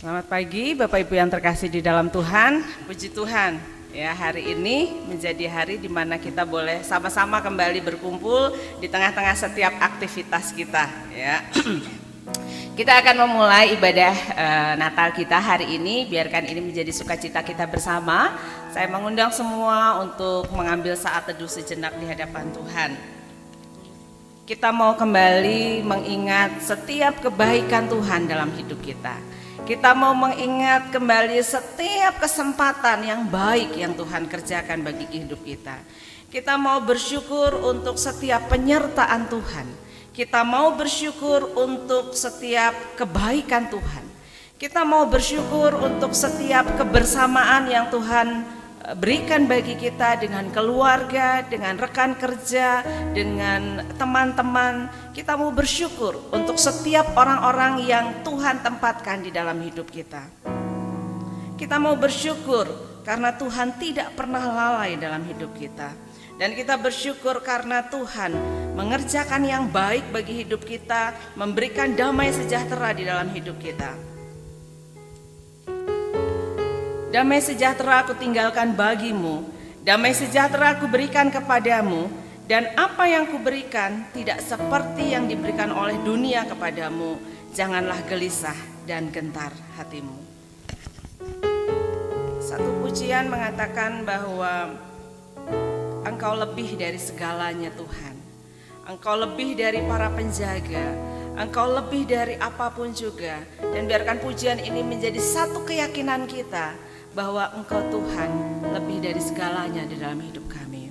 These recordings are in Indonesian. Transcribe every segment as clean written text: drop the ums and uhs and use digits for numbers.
Selamat pagi Bapak Ibu yang terkasih di dalam Tuhan. Puji Tuhan, ya, hari ini menjadi hari di mana kita boleh sama-sama kembali berkumpul di tengah-tengah setiap aktivitas kita, ya. Kita akan memulai ibadah Natal kita hari ini. Biarkan ini menjadi sukacita kita bersama. Saya mengundang semua untuk mengambil saat teduh sejenak di hadapan Tuhan. Kita mau kembali mengingat setiap kebaikan Tuhan dalam hidup kita. Kita mau mengingat kembali setiap kesempatan yang baik yang Tuhan kerjakan bagi hidup kita. Kita mau bersyukur untuk setiap penyertaan Tuhan. Kita mau bersyukur untuk setiap kebaikan Tuhan. Kita mau bersyukur untuk setiap kebersamaan yang Tuhan berikan bagi kita dengan keluarga, dengan rekan kerja, dengan teman-teman. Kita mau bersyukur untuk setiap orang-orang yang Tuhan tempatkan di dalam hidup kita. Kita mau bersyukur karena Tuhan tidak pernah lalai dalam hidup kita. Dan kita bersyukur karena Tuhan mengerjakan yang baik bagi hidup kita, memberikan damai sejahtera di dalam hidup kita. Damai sejahtera aku tinggalkan bagimu, damai sejahtera aku berikan kepadamu, dan apa yang kuberikan tidak seperti yang diberikan oleh dunia kepadamu. Janganlah gelisah dan gentar hatimu. Satu pujian mengatakan bahwa Engkau lebih dari segalanya Tuhan. Engkau lebih dari para penjaga. Engkau lebih dari apapun juga. Dan biarkan pujian ini menjadi satu keyakinan kita bahwa Engkau Tuhan lebih dari segalanya di dalam hidup kami.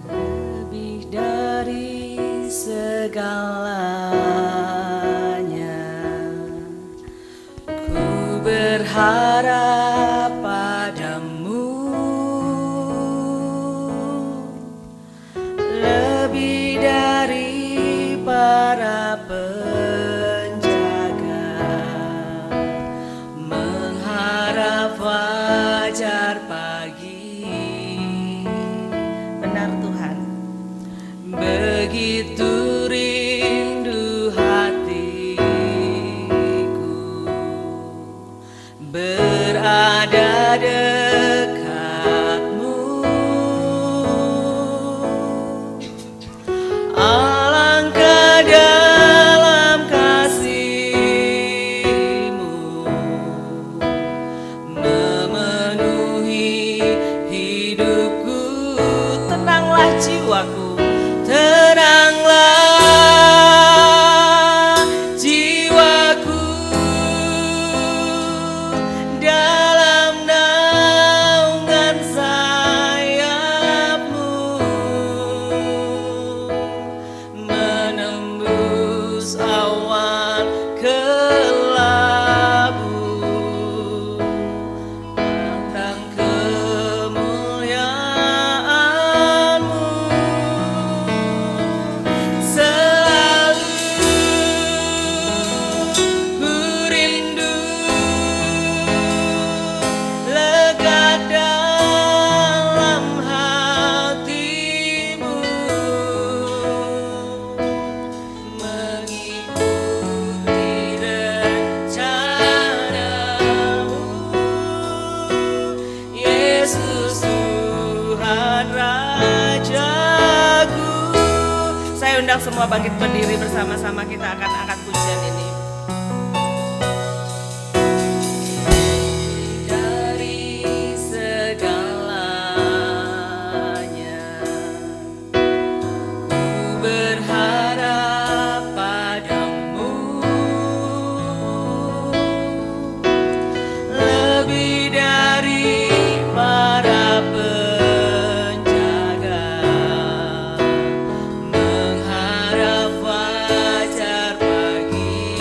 Lebih dari segalanya, ku berharap padamu. Lebih dari para penjaga, mengharap fajar pagi. Benar Tuhan, begitu rindu hatiku berada dekatmu. Alangkah dalam kasih-Mu memenuhi hidupku. Tenanglah jiwaku, tenanglah jiwaku, dalam naungan sayap-Mu, menembus awan kelabu, tentang kemuliaan-Mu. Selalu ku rindu lekat dalam hati-Mu, mengikuti rencana-Mu. Yesus Tuhan Rajaku. Saya undang semua bangkit berdiri bersama-sama, kita akan angkat pujian ini. Dari segalanya, ku berharap padamu. Lebih dari para penjaga, mengharap fajar pagi.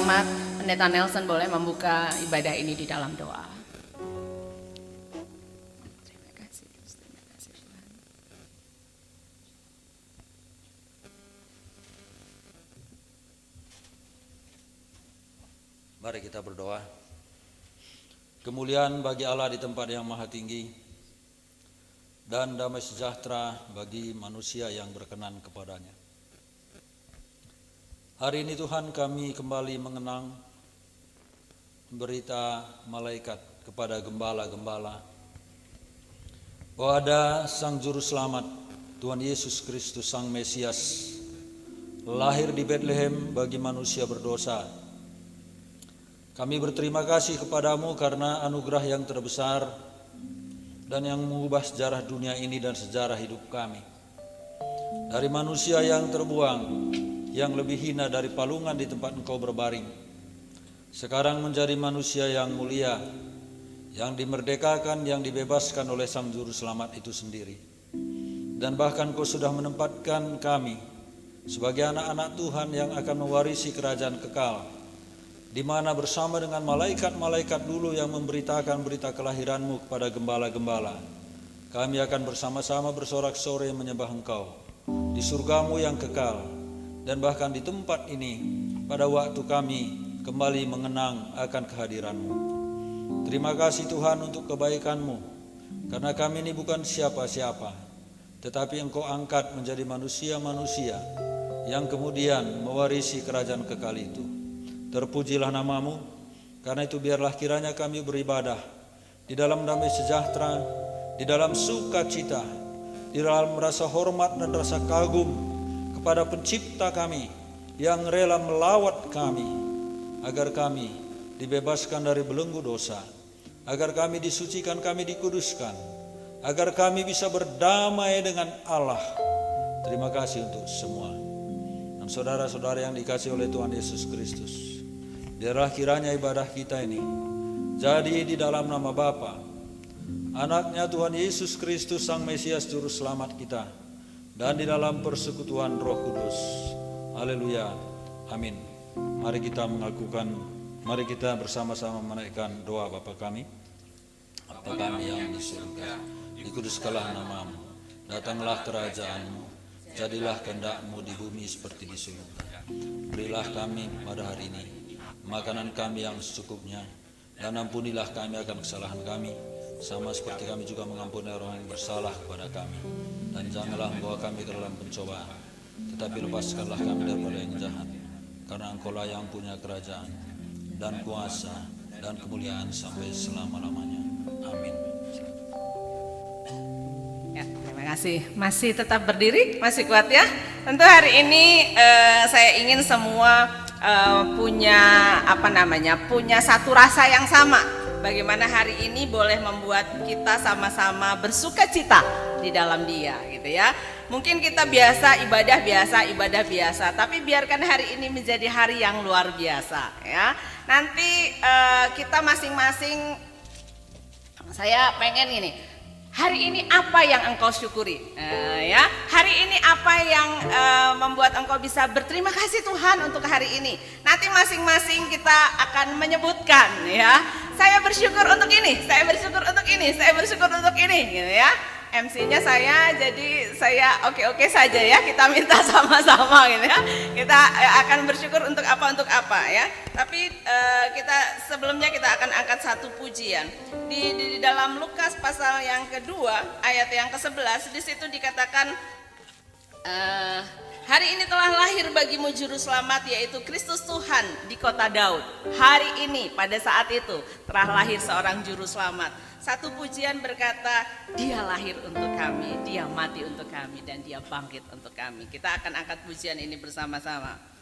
terhormat Pendeta Nelson boleh membuka ibadah ini di dalam doa. Terima kasih Tuhan. Mari kita berdoa. Kemuliaan bagi Allah di tempat yang maha tinggi, dan damai sejahtera bagi manusia yang berkenan kepadanya. Hari ini Tuhan, kami kembali mengenang berita malaikat kepada gembala-gembala bahwa ada Sang Juru Selamat, Tuhan Yesus Kristus Sang Mesias, lahir di Bethlehem bagi manusia berdosa. Kami berterima kasih kepadamu karena anugerah yang terbesar dan yang mengubah sejarah dunia ini dan sejarah hidup kami. Dari manusia yang terbuang, yang lebih hina dari palungan di tempat Engkau berbaring, sekarang menjadi manusia yang mulia, yang dimerdekakan, yang dibebaskan oleh Sang Juru Selamat itu sendiri. Dan bahkan Kau sudah menempatkan kami sebagai anak-anak Tuhan yang akan mewarisi kerajaan kekal, di mana bersama dengan malaikat-malaikat dulu yang memberitakan berita kelahiran-Mu kepada gembala-gembala, kami akan bersama-sama bersorak-sorai menyembah Engkau di surga-Mu yang kekal, dan bahkan di tempat ini pada waktu kami kembali mengenang akan kehadiran-Mu. Terima kasih Tuhan untuk kebaikan-Mu, karena kami ini bukan siapa-siapa, tetapi Engkau angkat menjadi manusia-manusia yang kemudian mewarisi kerajaan kekal itu. Terpujilah nama-Mu, karena itu biarlah kiranya kami beribadah di dalam damai sejahtera, di dalam sukacita, di dalam rasa hormat dan rasa kagum kepada Pencipta kami yang rela melawat kami, agar kami dibebaskan dari belenggu dosa, agar kami disucikan, kami dikuduskan, agar kami bisa berdamai dengan Allah. Terima kasih untuk semua. Dan saudara-saudara yang dikasihi oleh Tuhan Yesus Kristus, biarlah kiranya ibadah kita ini jadi di dalam nama Bapa, Anaknya Tuhan Yesus Kristus Sang Mesias Juru Selamat kita, dan di dalam persekutuan Roh Kudus. Haleluya. Amin. Mari kita bersama-sama menaikkan doa Bapa kami. Bapa kami yang di surga, dikuduskanlah nama-Mu, datanglah kerajaan-Mu, jadilah kehendak-Mu di bumi seperti di surga. Berilah kami pada hari ini makanan kami yang secukupnya, dan ampunilah kami akan kesalahan kami, sama seperti kami juga mengampuni orang yang bersalah kepada kami. Dan janganlah membawa kami ke dalam pencobaan, tetapi lepaskanlah kami daripada yang jahat, karena Engkau-lah yang punya kerajaan dan kuasa dan kemuliaan sampai selama-lamanya. Amin. Ya, terima kasih. Masih tetap berdiri, masih kuat ya. Tentu hari ini saya ingin semua punya satu rasa yang sama. Bagaimana hari ini boleh membuat kita sama-sama bersuka cita di dalam Dia, gitu ya. Mungkin kita ibadah biasa, tapi biarkan hari ini menjadi hari yang luar biasa, ya. Nanti kita masing-masing, saya pengen ini, hari ini apa yang engkau syukuri, ya? Hari ini apa yang membuat engkau bisa berterima kasih Tuhan untuk hari ini? Nanti masing-masing kita akan menyebutkan, ya. Saya bersyukur untuk ini, saya bersyukur untuk ini, saya bersyukur untuk ini, gitu ya. MC-nya saya, jadi saya oke-oke saja ya. Kita minta sama-sama, gitu ya. Kita akan bersyukur untuk apa ya. Tapi sebelumnya kita akan angkat satu pujian di dalam Lukas pasal yang kedua ayat yang ke-11. Di situ dikatakan hari ini telah lahir bagimu juru selamat, yaitu Kristus Tuhan di kota Daud. Hari ini pada saat itu telah lahir seorang juru selamat. Satu pujian berkata, Dia lahir untuk kami, Dia mati untuk kami, dan Dia bangkit untuk kami. Kita akan angkat pujian ini bersama-sama.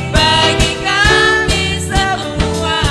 Bagi kami semua.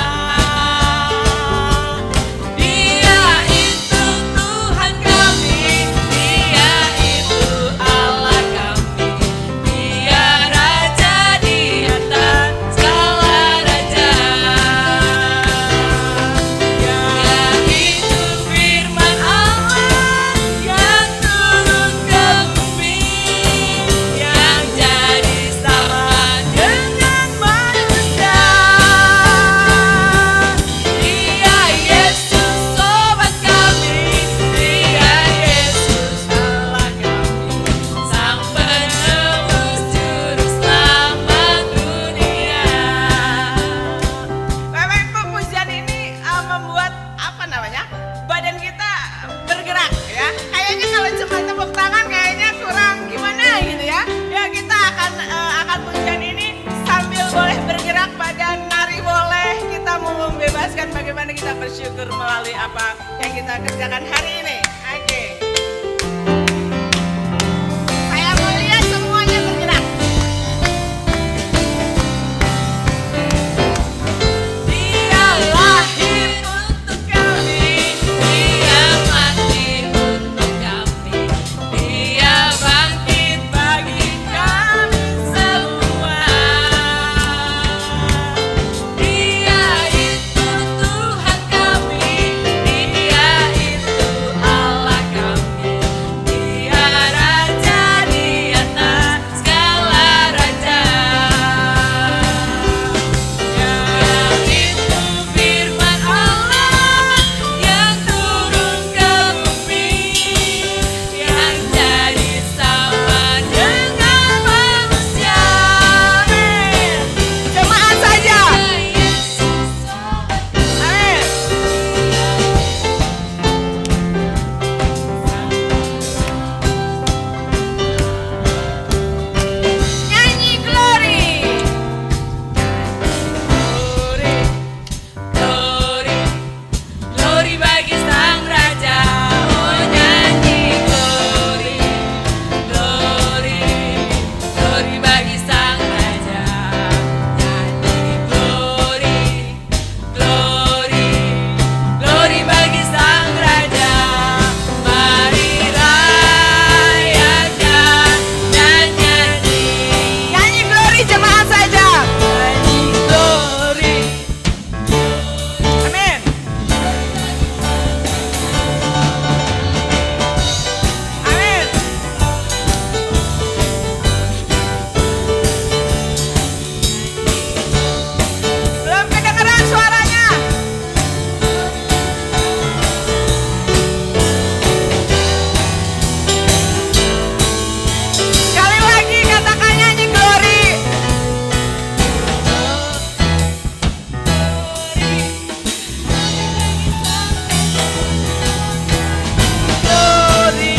mau membebaskan bagaimana kita bersyukur melalui apa yang kita kerjakan hari ini. Oke. Saya mau lihat semuanya bergerak. Dia lahir untuk kami, dia mati untuk kami, dia bangkit bagi kami semua. Dia itu Tuhan kami, dia itu Allah kami, dia Raja di atas segala raja. Dia itu firman Allah yang turun ke bumi, yang jadi sama dengan manusia. Jemaat saja. Amin. Nyanyi glory. Glory, glory bagi Sang Raja. Oh nyanyi glory, glory, glory bagi Sang Raja. Nyanyi glory, glory, glory bagi Sang Raja. Mari rayakan dan nyanyi. Nyanyi glory jemaat saja. Nyanyi glory. Amin. Amin. Belum kedengeran suaranya. Sekali lagi katakan nyanyi glory. Glory,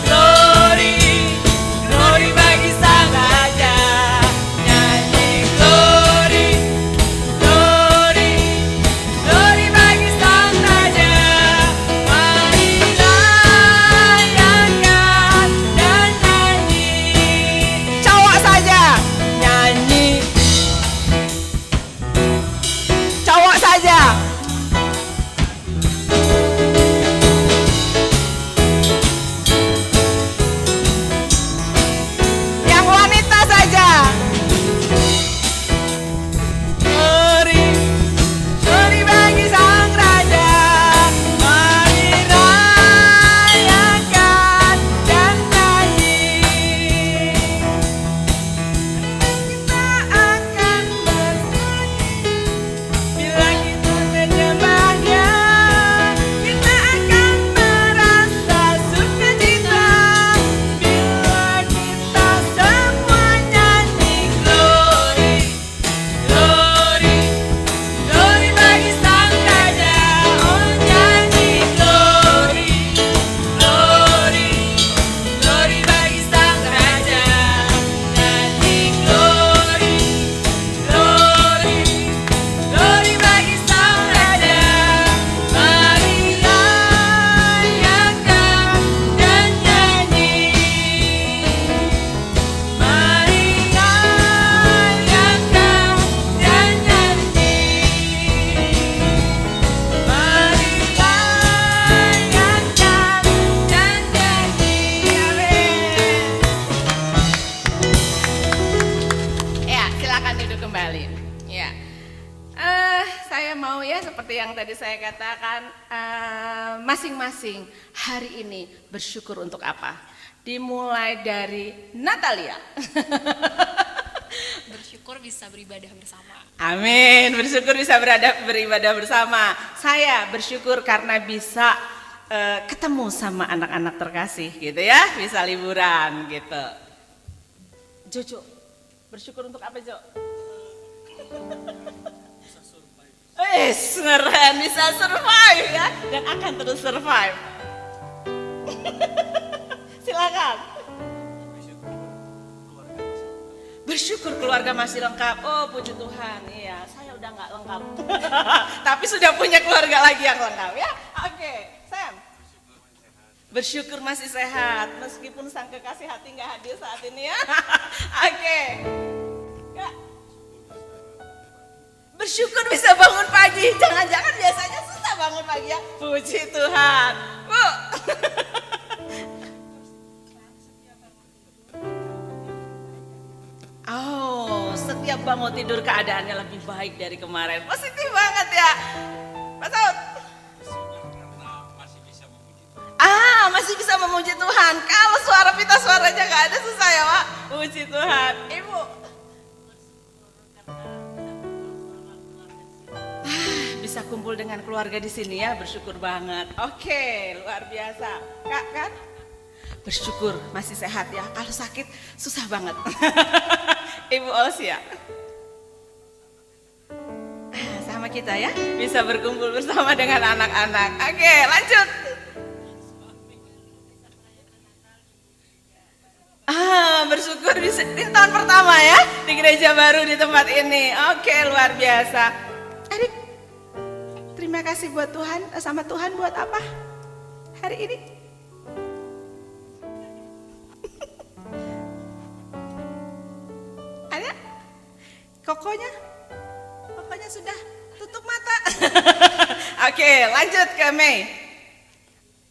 glory, glory bagi Sang Raja. Nyanyi glory, glory, glory bagi Sang Raja. Mari rayakan dan nyanyi. Cowok saja nyanyi. Cowok saja. Yang wanita saja. Glory, glory bagi Sang Raja. Mari rayakan dan nyanyi. Kita akan bernyanyi bila kita menyembah-Nya. Kita akan merasa sukacita bila kita semua nyanyi glory, glory, glory bagi Sang Raja. Oh nyanyi glory, glory, glory bagi Sang Raja. Nyanyi glory, glory, glory bagi Sang Raja. Mari rayakan dan nyanyi. Mari rayakan dan nyanyi. Mari rayakan dan nyanyi. Amin. Ya, silakan duduk kembali. Ya. Saya mau ya seperti yang tadi saya katakan, masing-masing hari ini bersyukur untuk apa? Dimulai dari Natalia. Bersyukur bisa beribadah bersama. Amin, bersyukur bisa beribadah bersama. Saya bersyukur karena bisa ketemu sama anak-anak terkasih gitu ya, bisa liburan gitu. Jojo, bersyukur untuk apa Jo? Keren, bisa survive ya, dan akan terus survive. Silakan. Bersyukur keluarga masih lengkap. Oh puji Tuhan, iya saya udah nggak lengkap. Tapi sudah punya keluarga lagi yang lengkap ya. Oke, Sam. Bersyukur masih sehat, meskipun sang kekasih hati nggak hadir saat ini ya. Oke. Ya. Bersyukur bisa bangun pagi, jangan-jangan biasanya susah bangun pagi ya. Puji Tuhan. Bu. Oh, setiap bangun tidur keadaannya lebih baik dari kemarin. Positif banget ya. Pak Saud. Masih bisa memuji Tuhan. Kalau suara pita suaranya nggak ada susah ya Pak. Puji Tuhan. Ibu. Bisa kumpul dengan keluarga di sini ya, bersyukur banget. Oke, luar biasa. Kak kan? Bersyukur masih sehat ya. Kalau sakit susah banget. Ibu Olsia. Sama kita ya, bisa berkumpul bersama dengan anak-anak. Oke, lanjut. Bersyukur di tahun pertama ya di gereja baru di tempat ini. Oke, luar biasa. Adik, terima kasih buat Tuhan, sama Tuhan buat apa hari ini? Ada? Kokonya sudah tutup mata. Oke, lanjut ke Mei.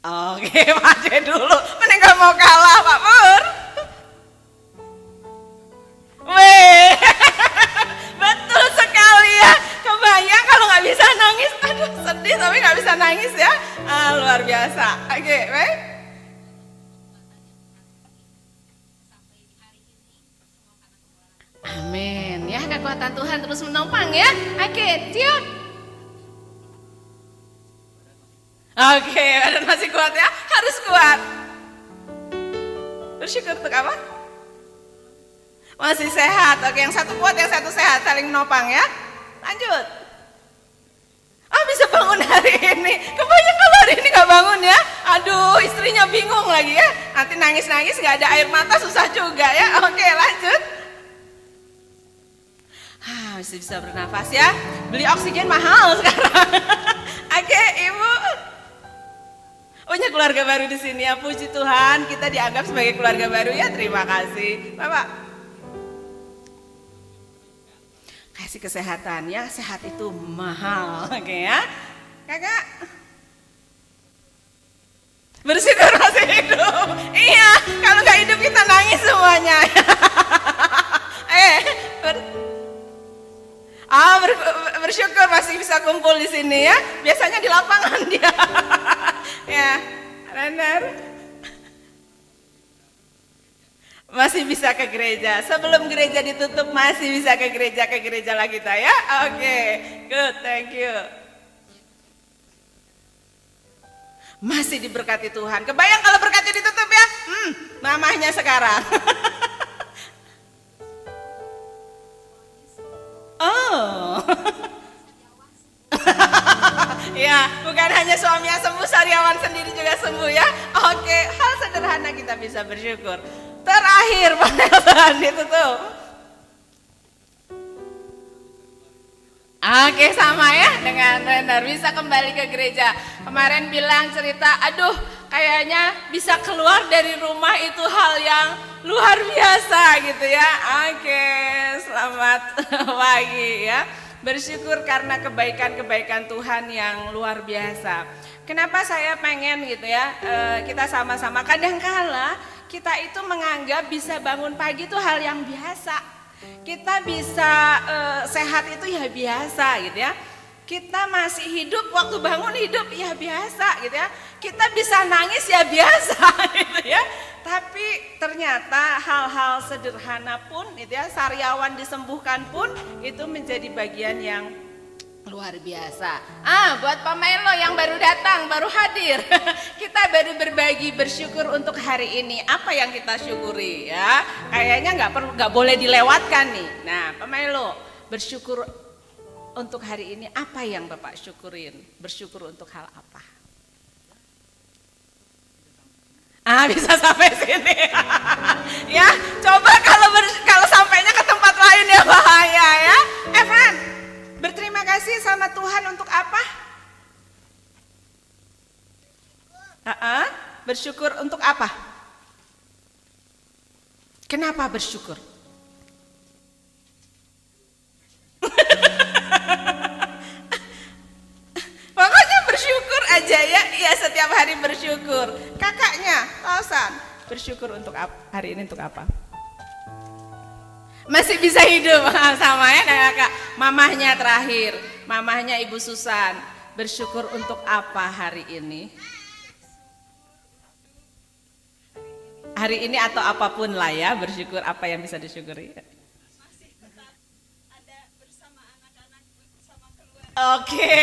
Oke, Pak J dulu. Mana nggak mau kalah, Pak Pur. Weh, betul sekali ya. Kebayang kalau nggak bisa nangis. Aduh, sedih tapi nggak bisa nangis ya. Luar biasa. Oke, Weh. Amin. Ya, kekuatan Tuhan terus menopang ya. Oke, Tiot. Oke, badan masih kuat ya. Harus kuat. Bersyukur untuk apa? Masih sehat. Oke, yang satu kuat, yang satu sehat, saling menopang ya. Lanjut. Bisa bangun hari ini. Kebanyakan kalau hari ini gak bangun ya. Aduh, istrinya bingung lagi ya. Nanti nangis-nangis gak ada air mata susah juga ya. Oke, lanjut. Masih bisa bernafas ya. Beli oksigen mahal sekarang. Oke, Ibu. Punya keluarga baru di sini ya. Puji Tuhan, kita dianggap sebagai keluarga baru ya. Terima kasih, Bapak. Kasih kesehatan ya, sehat itu mahal, oke ya. Kakak bersyukur masih hidup. Iya, kalau nggak hidup kita nangis semuanya. Bersyukur masih bisa kumpul di sini ya. Biasanya di lapangan dia. Ya, benar. Masih bisa ke gereja. Sebelum gereja ditutup masih bisa ke gereja lah kita ya. Oke, good, thank you. Masih diberkati Tuhan. Kebayang kalau berkatnya ditutup ya? Mamahnya sekarang. Oh. Ya, bukan hanya suaminya sembuh, Saryawan sendiri juga sembuh ya. Oke, hal sederhana kita bisa bersyukur. Terakhir panel ditutup. Oke, sama ya dengan Renner, bisa kembali ke gereja. Kemarin bilang cerita, aduh kayaknya bisa keluar dari rumah itu hal yang luar biasa gitu ya. Oke, selamat pagi ya. Bersyukur karena kebaikan-kebaikan Tuhan yang luar biasa. Kenapa saya pengen gitu ya, kita sama-sama, kadangkala kita itu menganggap bisa bangun pagi itu hal yang biasa. Kita bisa sehat itu ya biasa gitu ya. Kita masih hidup, waktu bangun hidup ya biasa gitu ya. Kita bisa nangis ya biasa gitu ya. Tapi ternyata hal-hal sederhana pun gitu ya, Saryawan disembuhkan pun itu menjadi bagian yang luar biasa. Buat Pak Melo yang baru datang, baru hadir, kita baru berbagi bersyukur untuk hari ini. Apa yang kita syukuri ya? Kayaknya nggak boleh dilewatkan nih. Nah, Pak Melo bersyukur untuk hari ini. Apa yang Bapak syukurin? Bersyukur untuk hal apa? Bisa sampai sini. Ya, coba kalau sampainya ke tempat Tuhan untuk apa? Bersyukur untuk apa? Kenapa bersyukur? Pokoknya bersyukur aja ya. Iya, setiap hari bersyukur. Kakaknya, Tausan, bersyukur untuk apa? Hari ini untuk apa? Masih bisa hidup sama ya kakak. Mamahnya terakhir, mamahnya Ibu Susan, bersyukur untuk apa hari ini? Hari ini atau apapun lah ya, bersyukur apa yang bisa disyukuri. Masih tetap ada bersama anak-anak, bersama keluarga. Oke,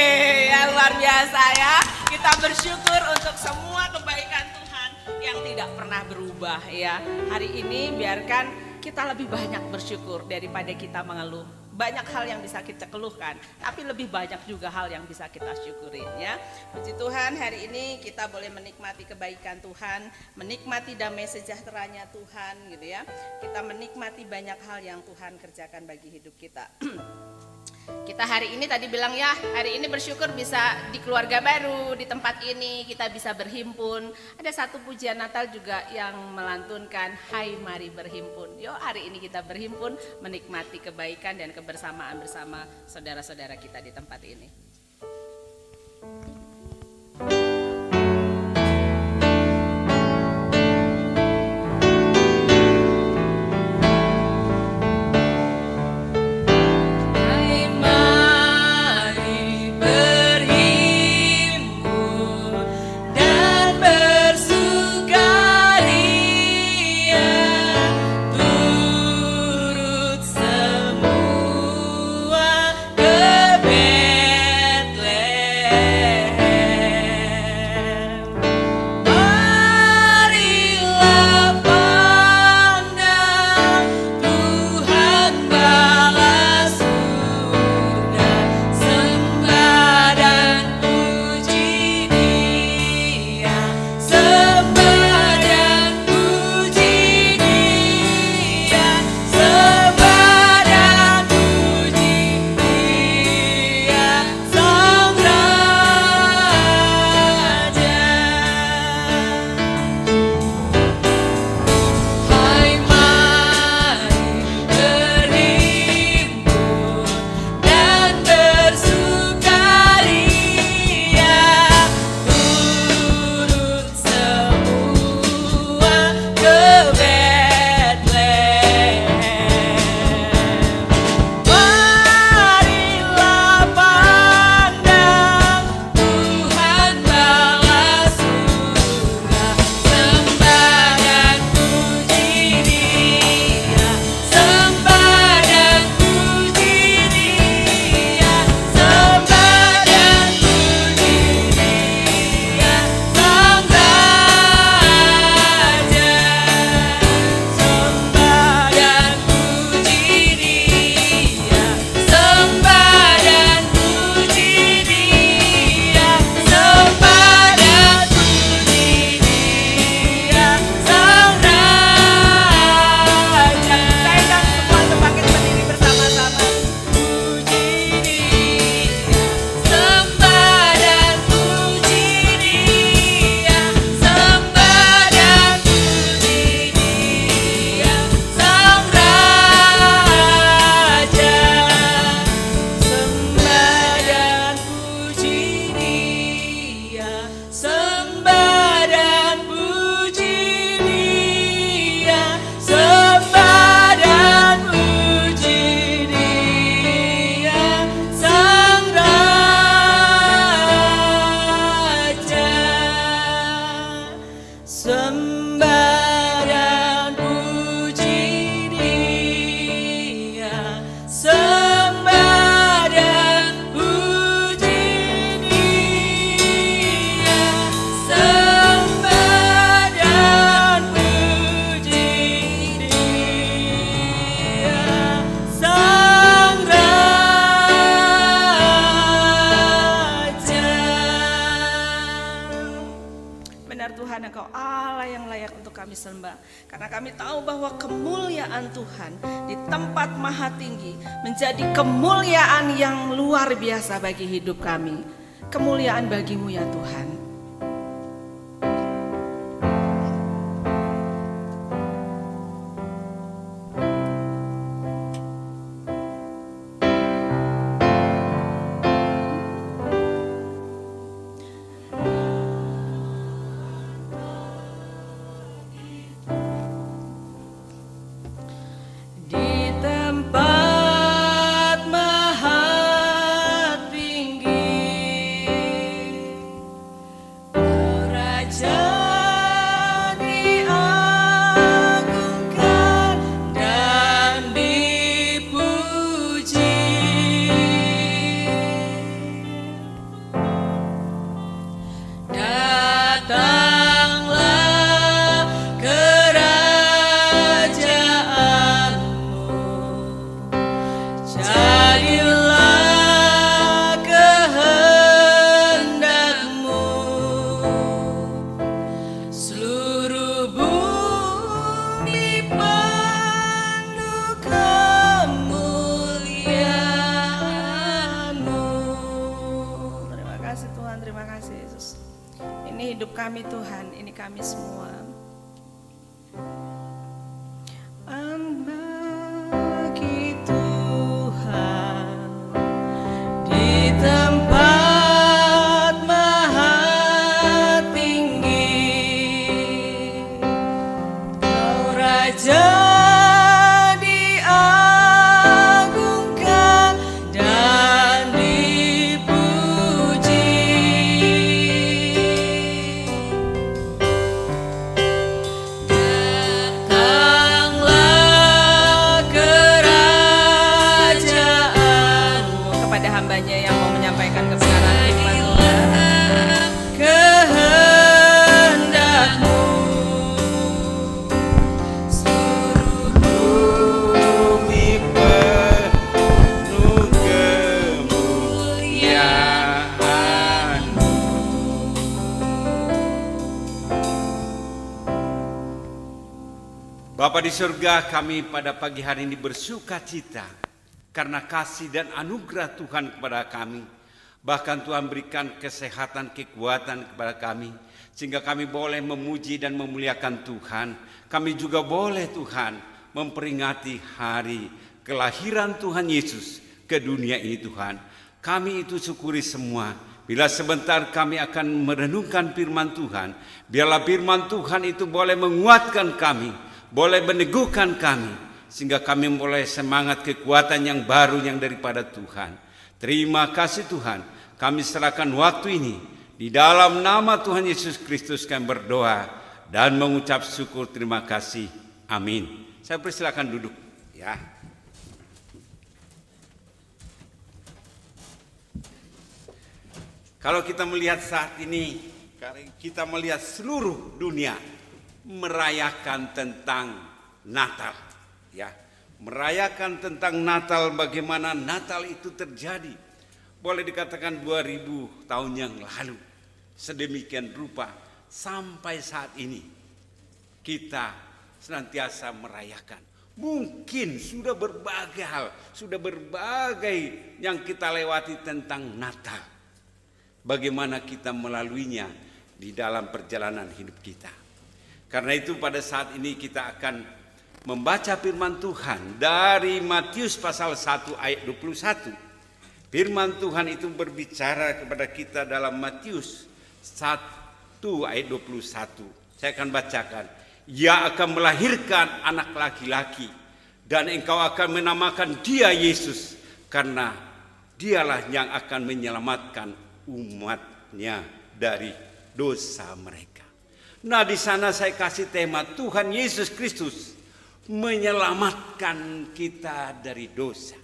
ya luar biasa ya. Kita bersyukur untuk semua kebaikan Tuhan yang tidak pernah berubah ya. Hari ini biarkan kita lebih banyak bersyukur daripada kita mengeluh. Banyak hal yang bisa kita keluhkan, tapi lebih banyak juga hal yang bisa kita syukurin ya. Puji Tuhan, hari ini kita boleh menikmati kebaikan Tuhan, menikmati damai sejahteranya Tuhan gitu ya. Kita menikmati banyak hal yang Tuhan kerjakan bagi hidup kita. Kita hari ini tadi bilang ya, hari ini bersyukur bisa di keluarga baru, di tempat ini kita bisa berhimpun. Ada satu pujian Natal juga yang melantunkan, hai mari berhimpun. Yuk hari ini kita berhimpun, menikmati kebaikan dan kebersamaan bersama saudara-saudara kita di tempat ini. benar Tuhan, Engkau Allah yang layak untuk kami sembah. Karena kami tahu bahwa kemuliaan Tuhan di tempat maha tinggi menjadi kemuliaan yang luar biasa bagi hidup kami. Kemuliaan bagi-Mu ya Tuhan. Hidup kami Tuhan, ini kami semua. Bagi Tuhan di tempat maha tinggi, Kau Raja diagungkan dan dipuji. Hambanya yang mau menyampaikan kebenaran firman Tuhan. Kehendak-Mu seluruh bumi penuh kemuliaan-Mu. Bapa di surga, kami pada pagi hari ini bersuka cita karena kasih dan anugerah Tuhan kepada kami. Bahkan Tuhan berikan kesehatan, kekuatan kepada kami, sehingga kami boleh memuji dan memuliakan Tuhan. Kami juga boleh Tuhan memperingati hari kelahiran Tuhan Yesus ke dunia ini Tuhan. Kami itu syukuri semua. Bila sebentar kami akan merenungkan firman Tuhan, biarlah firman Tuhan itu boleh menguatkan kami, boleh meneguhkan kami, sehingga kami mulai semangat kekuatan yang baru yang daripada Tuhan. Terima kasih Tuhan, kami serahkan waktu ini di dalam nama Tuhan Yesus Kristus kami berdoa dan mengucap syukur terima kasih. Amin. Saya persilakan duduk ya. Kalau kita melihat saat ini, kita melihat seluruh dunia merayakan tentang Natal. Ya, merayakan tentang Natal, bagaimana Natal itu terjadi. Boleh dikatakan 2000 tahun yang lalu. Sedemikian rupa sampai saat ini kita senantiasa merayakan. Mungkin sudah berbagai hal, sudah berbagai yang kita lewati tentang Natal. Bagaimana kita melaluinya di dalam perjalanan hidup kita. Karena itu pada saat ini kita akan membaca firman Tuhan dari Matius pasal 1 ayat 21. Firman Tuhan itu berbicara kepada kita dalam Matius 1 ayat 21. Saya akan bacakan. Ia akan melahirkan anak laki-laki dan engkau akan menamakan dia Yesus, karena dialah yang akan menyelamatkan umatnya dari dosa mereka. Nah, di sana saya kasih tema Tuhan Yesus Kristus menyelamatkan kita dari dosa.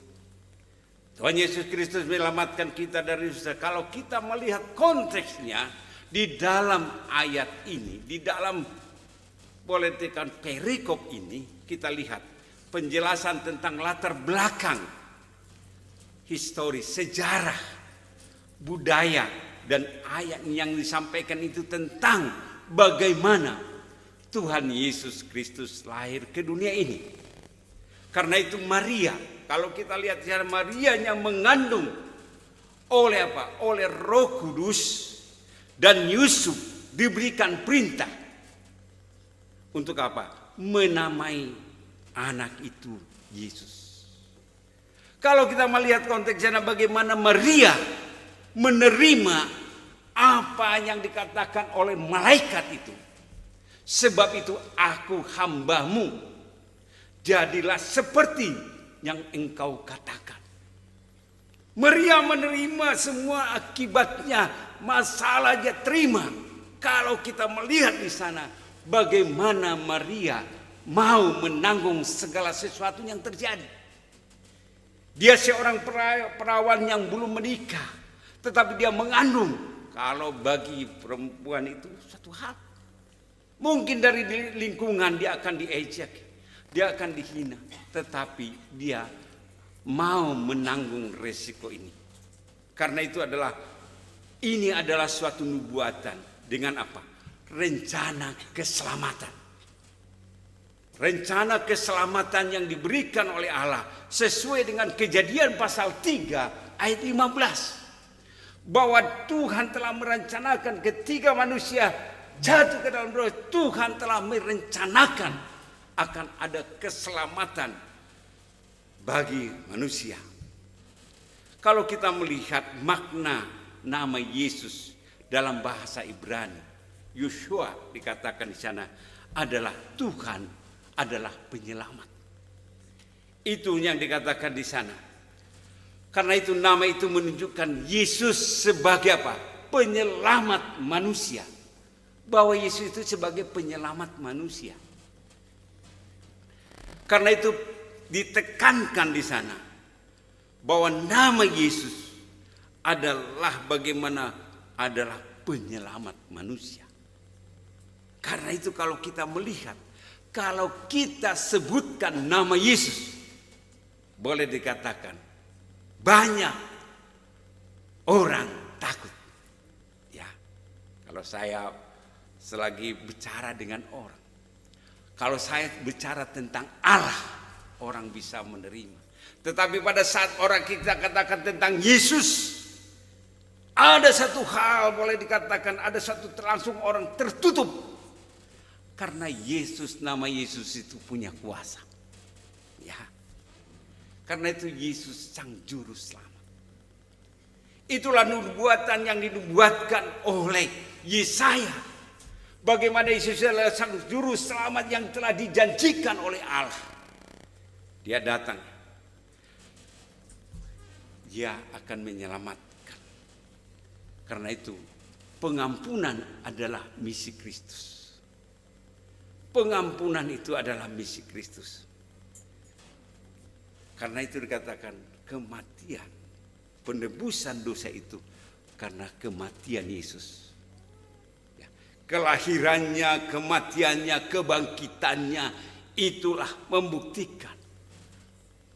Tuhan Yesus Kristus menyelamatkan kita dari dosa. Kalau kita melihat konteksnya di dalam ayat ini, di dalam boleh dikatakan perikop ini, kita lihat penjelasan tentang latar belakang historis, sejarah, budaya, dan ayat yang disampaikan itu tentang bagaimana Tuhan Yesus Kristus lahir ke dunia ini. Karena itu Maria, kalau kita lihat cara Marianya mengandung oleh apa? Oleh Roh Kudus, dan Yusuf diberikan perintah untuk apa? Menamai anak itu Yesus. Kalau kita melihat konteksnya bagaimana Maria menerima apa yang dikatakan oleh malaikat itu. Sebab itu aku hambamu, jadilah seperti yang engkau katakan. Maria menerima semua akibatnya, masalah dia terima. Kalau kita melihat di sana bagaimana Maria mau menanggung segala sesuatu yang terjadi. Dia seorang perawan yang belum menikah, tetapi dia mengandung. Kalau bagi perempuan itu satu hal. Mungkin dari lingkungan dia akan diejek, dia akan dihina, tetapi dia mau menanggung resiko ini. Karena itu ini adalah suatu nubuatan dengan apa? Rencana keselamatan. Rencana keselamatan yang diberikan oleh Allah sesuai dengan Kejadian pasal 3 ayat 15. Bahwa Tuhan telah merencanakan ketika manusia jatuh ke dalam dosa, Tuhan telah merencanakan akan ada keselamatan bagi manusia. Kalau kita melihat makna nama Yesus dalam bahasa Ibrani, Yeshua dikatakan di sana adalah Tuhan adalah penyelamat. Itu yang dikatakan di sana. Karena itu nama itu menunjukkan Yesus sebagai apa? Penyelamat manusia. Bahwa Yesus itu sebagai penyelamat manusia. Karena itu ditekankan di sana bahwa nama Yesus adalah bagaimana adalah penyelamat manusia. Karena itu kalau kita melihat, kalau kita sebutkan nama Yesus, boleh dikatakan banyak orang takut. Ya, kalau saya selagi bicara dengan orang, kalau saya bicara tentang Allah, orang bisa menerima. Tetapi pada saat orang kita katakan tentang Yesus, ada satu hal boleh dikatakan, ada satu langsung orang tertutup. Karena Yesus, nama Yesus itu punya kuasa. Ya. Karena itu Yesus sang juru selamat. Itulah nubuatan yang dinubuatkan oleh Yesaya. Bagaimana Yesus adalah sang juru selamat yang telah dijanjikan oleh Allah. Dia datang. Dia akan menyelamatkan. Karena itu pengampunan adalah misi Kristus. Pengampunan itu adalah misi Kristus. Karena itu dikatakan kematian, penebusan dosa itu karena kematian Yesus. Kelahirannya, kematiannya, kebangkitannya, itulah membuktikan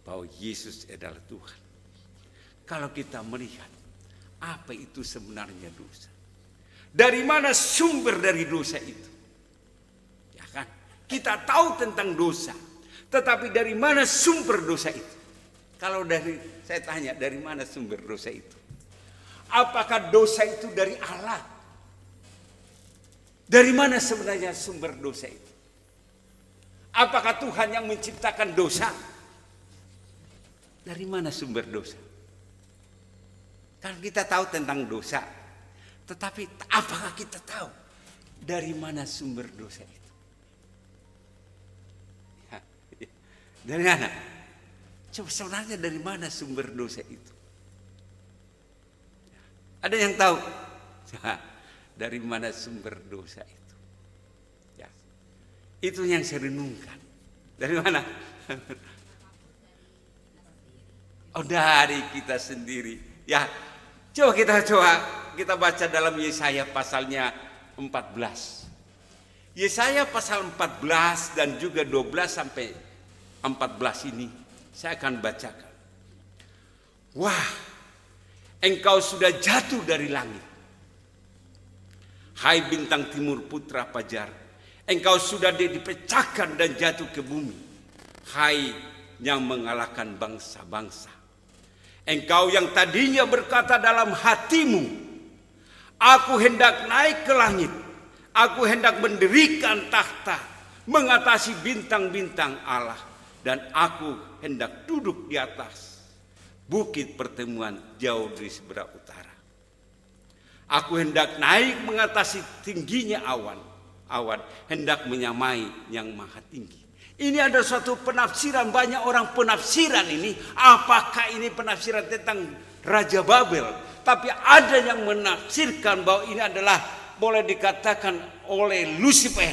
bahwa Yesus adalah Tuhan. Kalau kita melihat apa itu sebenarnya dosa, dari mana sumber dari dosa itu, ya kan? Kita tahu tentang dosa, tetapi dari mana sumber dosa itu? Kalau saya tanya, dari mana sumber dosa itu? Apakah dosa itu dari Allah? Dari mana sebenarnya sumber dosa itu? Apakah Tuhan yang menciptakan dosa? Dari mana sumber dosa? Kan kita tahu tentang dosa, tetapi apakah kita tahu dari mana sumber dosa itu? Ya, dari mana? Coba sebenarnya dari mana sumber dosa itu? Ada yang tahu? Dari mana sumber dosa itu? Ya. Itu yang saya renungkan. Dari mana? Oh, dari kita sendiri. Ya, coba kita baca dalam Yesaya pasalnya 14. Yesaya pasal 14 dan juga 12 sampai 14 ini saya akan bacakan. Wah, engkau sudah jatuh dari langit, Hai bintang timur putra fajar, engkau sudah dipecahkan dan jatuh ke bumi. Hai yang mengalahkan bangsa-bangsa, engkau yang tadinya berkata dalam hatimu, aku hendak naik ke langit, aku hendak mendirikan takhta, mengatasi bintang-bintang Allah, dan aku hendak duduk di atas bukit pertemuan jauh di seberang utara. Aku hendak naik mengatasi tingginya awan, hendak menyamai yang maha tinggi. Ini ada suatu penafsiran, banyak orang penafsiran ini. Apakah ini penafsiran tentang Raja Babel? Tapi ada yang menafsirkan bahwa ini adalah boleh dikatakan oleh Lucifer.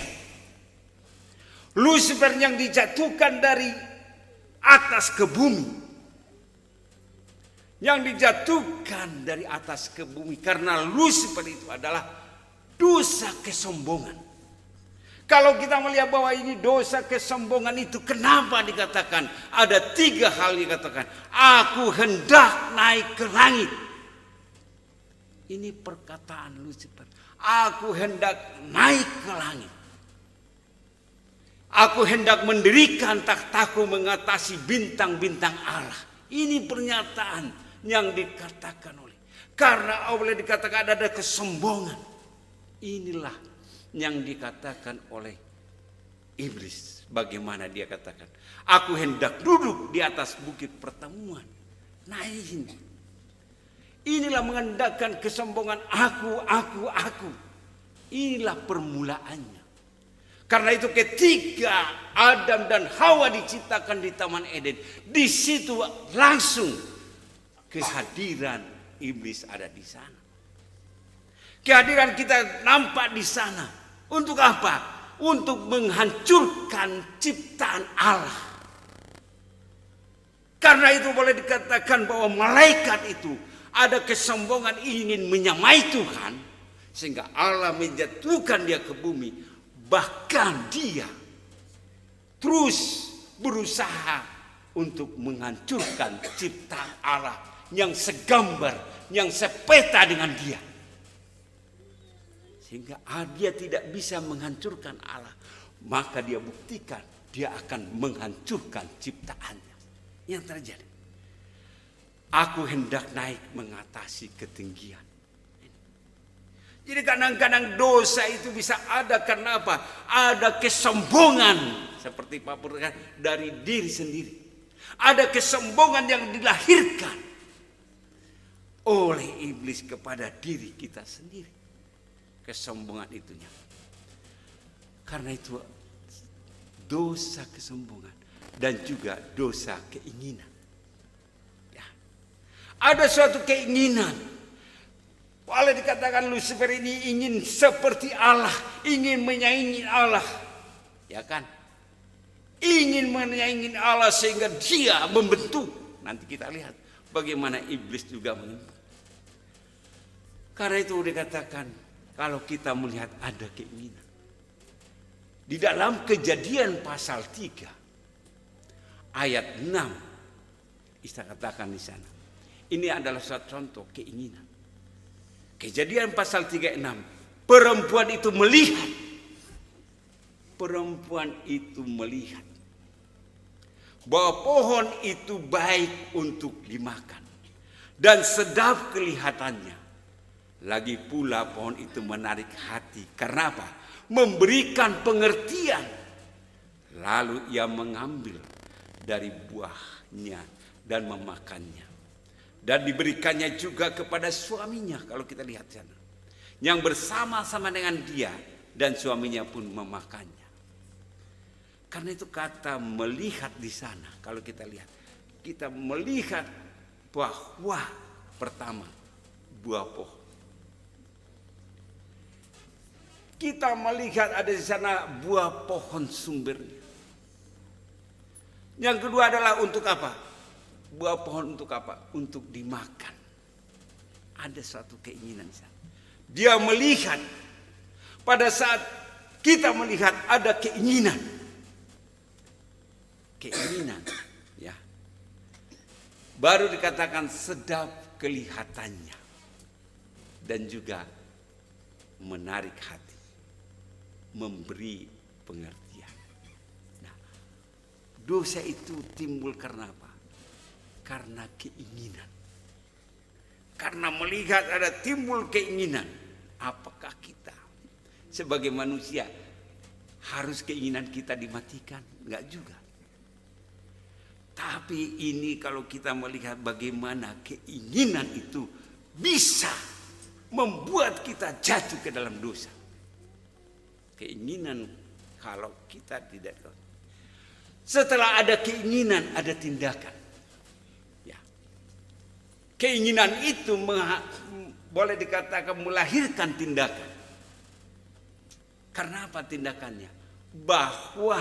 Lucifer yang dijatuhkan dari atas ke bumi. Yang dijatuhkan dari atas ke bumi karena Lucifer itu adalah dosa kesombongan. Kalau kita melihat bahwa ini dosa kesombongan itu, kenapa dikatakan? Ada 3 hal dikatakan. Aku hendak naik ke langit. Ini perkataan Lucifer. Aku hendak naik ke langit. Aku hendak mendirikan takhtaku mengatasi bintang-bintang Allah. Ini pernyataan yang dikatakan oleh. Karena oleh dikatakan ada kesombongan. Inilah yang dikatakan oleh iblis. Bagaimana dia katakan? Aku hendak duduk di atas bukit pertemuan. Nah ini. Inilah mengendakkan kesombongan aku. Inilah permulaannya. Karena itu ketika Adam dan Hawa diciptakan di Taman Eden, di situ langsung kehadiran iblis ada di sana. Kehadiran kita nampak di sana. Untuk apa? Untuk menghancurkan ciptaan Allah. Karena itu boleh dikatakan bahwa malaikat itu ada kesombongan ingin menyamai Tuhan. Sehingga Allah menjatuhkan dia ke bumi. Bahkan dia terus berusaha untuk menghancurkan ciptaan Allah yang segambar, yang sepeta dengan dia. Sehingga dia tidak bisa menghancurkan Allah. Maka dia buktikan dia akan menghancurkan ciptaannya. Yang terjadi, aku hendak naik mengatasi ketinggian. Jadi kadang-kadang dosa itu bisa ada karena apa? Ada kesombongan. Seperti Pak Pur dari diri sendiri. Ada kesombongan yang dilahirkan oleh iblis kepada diri kita sendiri. Kesombongan itunya. Karena itu dosa kesombongan dan juga dosa keinginan. Ya. Ada suatu keinginan. Boleh dikatakan Lucifer ini ingin seperti Allah, ingin menyaingi Allah. Ya kan? Ingin menyaingi Allah sehingga dia membentuk. Nanti kita lihat bagaimana iblis juga membentuk. Karena itu dikatakan kalau kita melihat ada keinginan. Di dalam Kejadian pasal 3 ayat 6 kita katakan di sana. Ini adalah suatu contoh keinginan. Kejadian pasal 3 ayat 6. Perempuan itu melihat. Perempuan itu melihat bahwa pohon itu baik untuk dimakan dan sedap kelihatannya. Lagi pula pohon itu menarik hati. Karena apa? Memberikan pengertian. Lalu ia mengambil dari buahnya dan memakannya. Dan diberikannya juga kepada suaminya. Kalau kita lihat sana. Yang bersama-sama dengan dia. Dan suaminya pun memakannya. Karena itu kata melihat di sana. Kalau kita lihat. Kita melihat bahwa pertama. Buah pohon. Kita melihat ada di sana buah pohon sumbernya. Yang kedua adalah untuk apa? Buah pohon untuk apa? Untuk dimakan. Ada suatu keinginan di sana. Dia melihat. Pada saat kita melihat ada keinginan. Keinginan. Ya. Baru dikatakan sedap kelihatannya. Dan juga menarik hati, memberi pengertian. Nah, dosa itu timbul karena apa? Karena keinginan. Karena melihat ada timbul keinginan. Apakah kita sebagai manusia harus keinginan kita dimatikan? Enggak juga. Tapi ini kalau kita melihat bagaimana keinginan itu bisa membuat kita jatuh ke dalam dosa. Keinginan kalau kita tidak tahu. Setelah ada keinginan, ada tindakan. Ya. Keinginan itu boleh dikatakan melahirkan tindakan. Karena apa tindakannya? Bahwa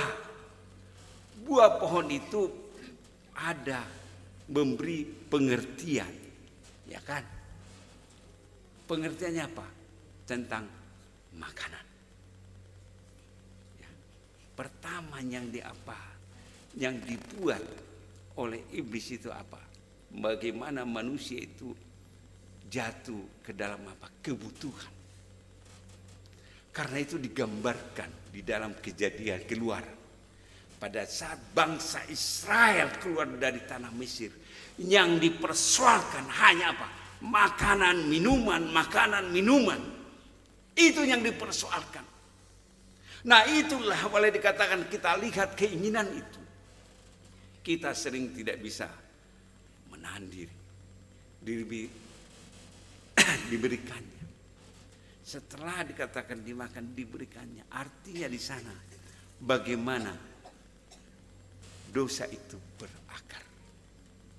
buah pohon itu ada memberi pengertian, ya kan? Pengertiannya apa? Tentang makanan. Ya. Pertama yang dibuat oleh iblis itu apa? Bagaimana manusia itu jatuh ke dalam apa? Kebutuhan. Karena itu digambarkan di dalam Kejadian keluar. Pada saat bangsa Israel keluar dari tanah Mesir, yang dipersoalkan hanya apa? Makanan, minuman. Itu yang dipersoalkan. Nah, itulah boleh dikatakan kita lihat keinginan itu. Kita sering tidak bisa menahan diri. Diberikannya. Setelah dikatakan dimakan, diberikannya. Artinya di sana bagaimana dosa itu berakar.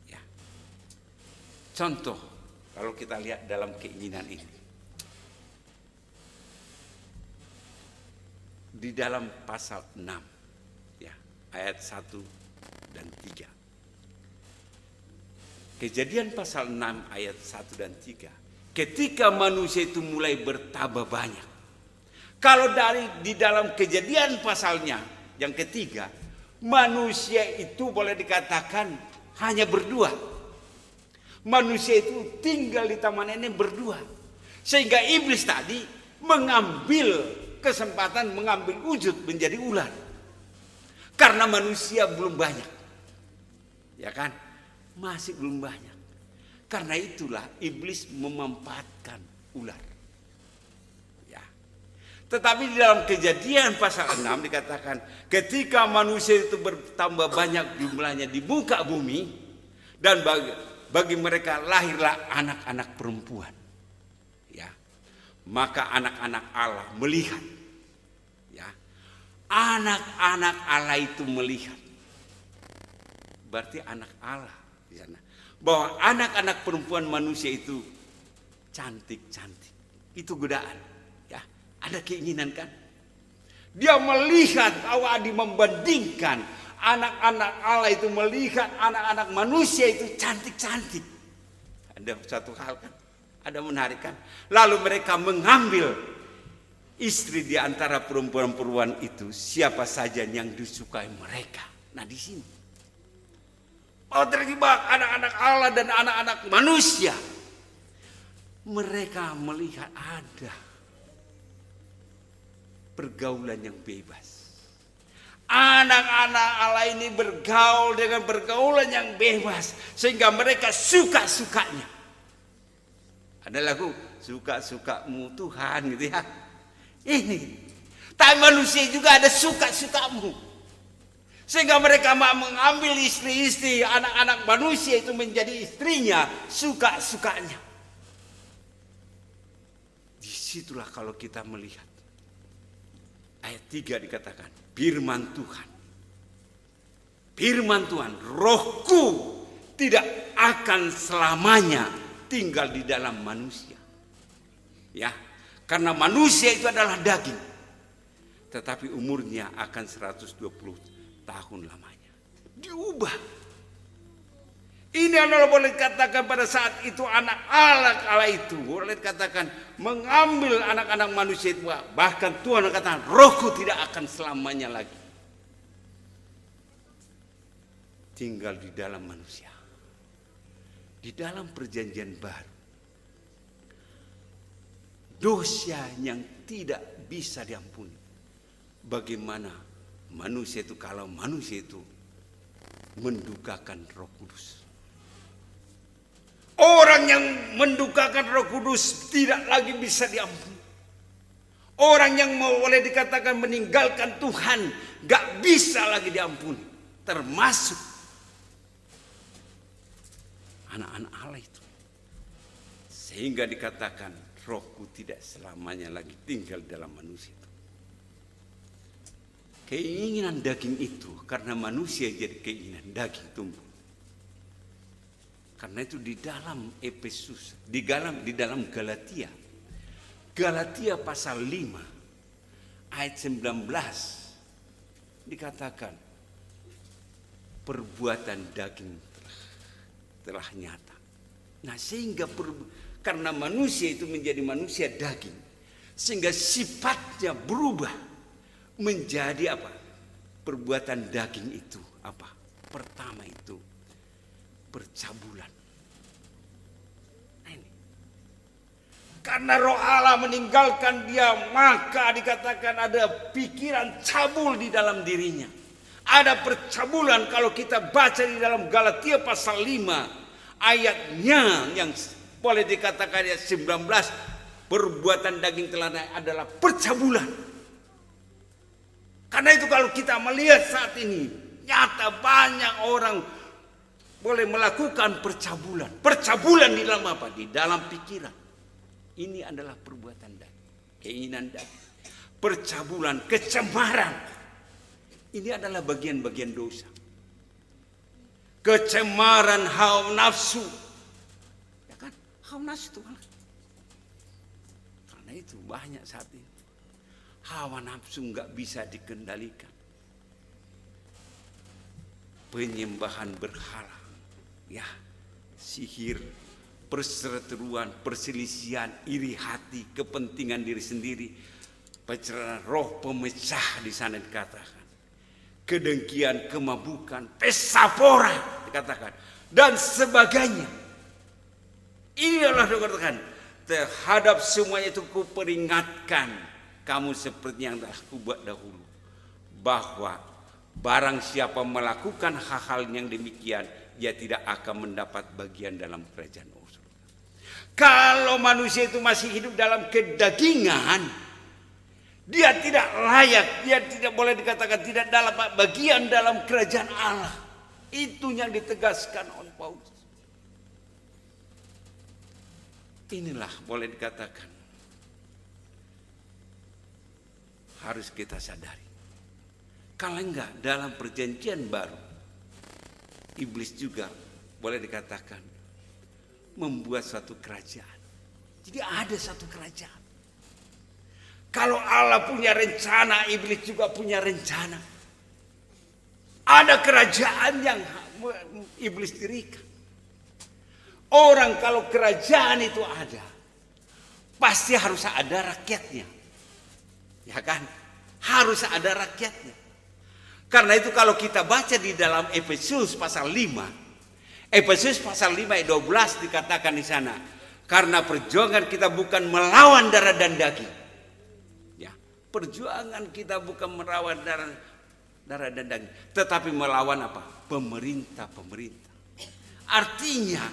Ya. Contoh, kalau kita lihat dalam keinginan ini. Di dalam pasal 6, ya, ayat 1 dan 3. Kejadian pasal 6 ayat 1 dan 3. Ketika manusia itu mulai bertambah banyak. Kalau di dalam Kejadian pasalnya yang ketiga, manusia itu boleh dikatakan hanya berdua. Manusia itu tinggal di taman ini berdua. Sehingga iblis tadi mengambil kesempatan, mengambil wujud menjadi ular. Karena manusia belum banyak. Ya kan? Masih belum banyak. Karena itulah iblis memanfaatkan ular. Ya. Tetapi di dalam Kejadian pasal 6 dikatakan ketika manusia itu bertambah banyak jumlahnya di muka bumi dan bagi mereka lahirlah anak-anak perempuan. Ya. Maka anak-anak Allah melihat. Ya. Anak-anak Allah itu melihat. Berarti anak Allah di sana. Bahwa anak-anak perempuan manusia itu cantik-cantik. Itu godaan. Ya, ada keinginan kan? Dia melihat bahwa membandingkan anak-anak Allah itu melihat anak-anak manusia itu cantik-cantik. Ada satu hal kan? Ada menarik kan? Lalu mereka mengambil istri di antara perempuan-perempuan itu siapa saja yang disukai mereka. Nah di sini. Oh terjebak anak-anak Allah dan anak-anak manusia. Mereka melihat ada pergaulan yang bebas. Anak-anak Allah ini bergaul dengan pergaulan yang bebas. Sehingga mereka suka-sukanya. Ada lagu suka-sukamu Tuhan gitu ya. Ini. Tapi manusia juga ada suka-sukamu. Sehingga mereka mengambil istri-istri anak-anak manusia itu menjadi istrinya, suka-sukanya. Disitulah kalau kita melihat. Ayat 3 dikatakan, firman Tuhan. Firman Tuhan, rohku tidak akan selamanya tinggal di dalam manusia. Ya, karena manusia itu adalah daging. Tetapi umurnya akan 120 tahun lamanya. Diubah. Ini adalah boleh dikatakan pada saat itu anak Allah itu boleh dikatakan mengambil anak-anak manusia itu. Bahkan Tuhan katakan rohku tidak akan selamanya lagi tinggal di dalam manusia. Di dalam perjanjian baru dosa yang tidak bisa diampuni. Bagaimana manusia itu kalau manusia itu mendukakan Roh Kudus? Orang yang mendukakan Roh Kudus tidak lagi bisa diampuni. Orang yang boleh dikatakan meninggalkan Tuhan gak bisa lagi diampuni, termasuk anak-anak Allah itu. Sehingga dikatakan Rohku tidak selamanya lagi tinggal dalam manusia itu. Keinginan daging itu karena manusia jadi keinginan daging tumbuh. Karena itu di dalam Efesus, di dalam Galatia pasal 5 ayat 19 dikatakan perbuatan daging telah nyata. Nah, sehingga karena manusia itu menjadi manusia daging, sehingga sifatnya berubah menjadi apa? Perbuatan daging itu apa? Pertama itu percabulan. Nah, ini. Karena Roh Allah meninggalkan dia, maka dikatakan ada pikiran cabul di dalam dirinya. Ada percabulan kalau kita baca di dalam Galatia pasal 5 ayatnya yang boleh dikatakan ayat 19, perbuatan daging telanjang adalah percabulan. Karena itu kalau kita melihat saat ini nyata banyak orang boleh melakukan percabulan. Percabulan di dalam apa? Di dalam pikiran. Ini adalah perbuatan daging, keinginan daging. Percabulan, kecemaran. Ini adalah bagian-bagian dosa. Kecemaran hawa nafsu. Ya kan? Hawa nafsu itu malah. Karena itu banyak saat ini. Hawa nafsu nggak bisa dikendalikan. Penyembahan berhala, ya, sihir, perseteruan, perselisihan, iri hati, kepentingan diri sendiri, pencerahan roh pemecah di sana dikatakan, kedengkian, kemabukan, pesta pora dikatakan, dan sebagainya. Inilah dikatakan terhadap semuanya itu kuperingatkan kamu seperti yang telah kubuat dahulu, bahwa barang siapa melakukan hal-hal yang demikian, ia tidak akan mendapat bagian dalam kerajaan Allah. Kalau manusia itu masih hidup dalam kedagingan, dia tidak layak, dia tidak boleh dikatakan tidak dapat bagian dalam kerajaan Allah. Itu yang ditegaskan oleh Paulus. Inilah boleh dikatakan harus kita sadari. Kalau enggak, dalam perjanjian baru, iblis juga boleh dikatakan membuat suatu kerajaan. Jadi ada satu kerajaan. Kalau Allah punya rencana, iblis juga punya rencana. Ada kerajaan yang iblis dirikan. Orang kalau kerajaan itu ada, pasti harus ada rakyatnya. Ya kan? Harus ada rakyatnya. Karena itu kalau kita baca di dalam Efesus pasal 5, Efesus pasal 5 ayat 12 dikatakan di sana, karena perjuangan kita bukan melawan darah dan daging. Ya, perjuangan kita bukan melawan darah dan daging, tetapi melawan apa? Pemerintah-pemerintah. Artinya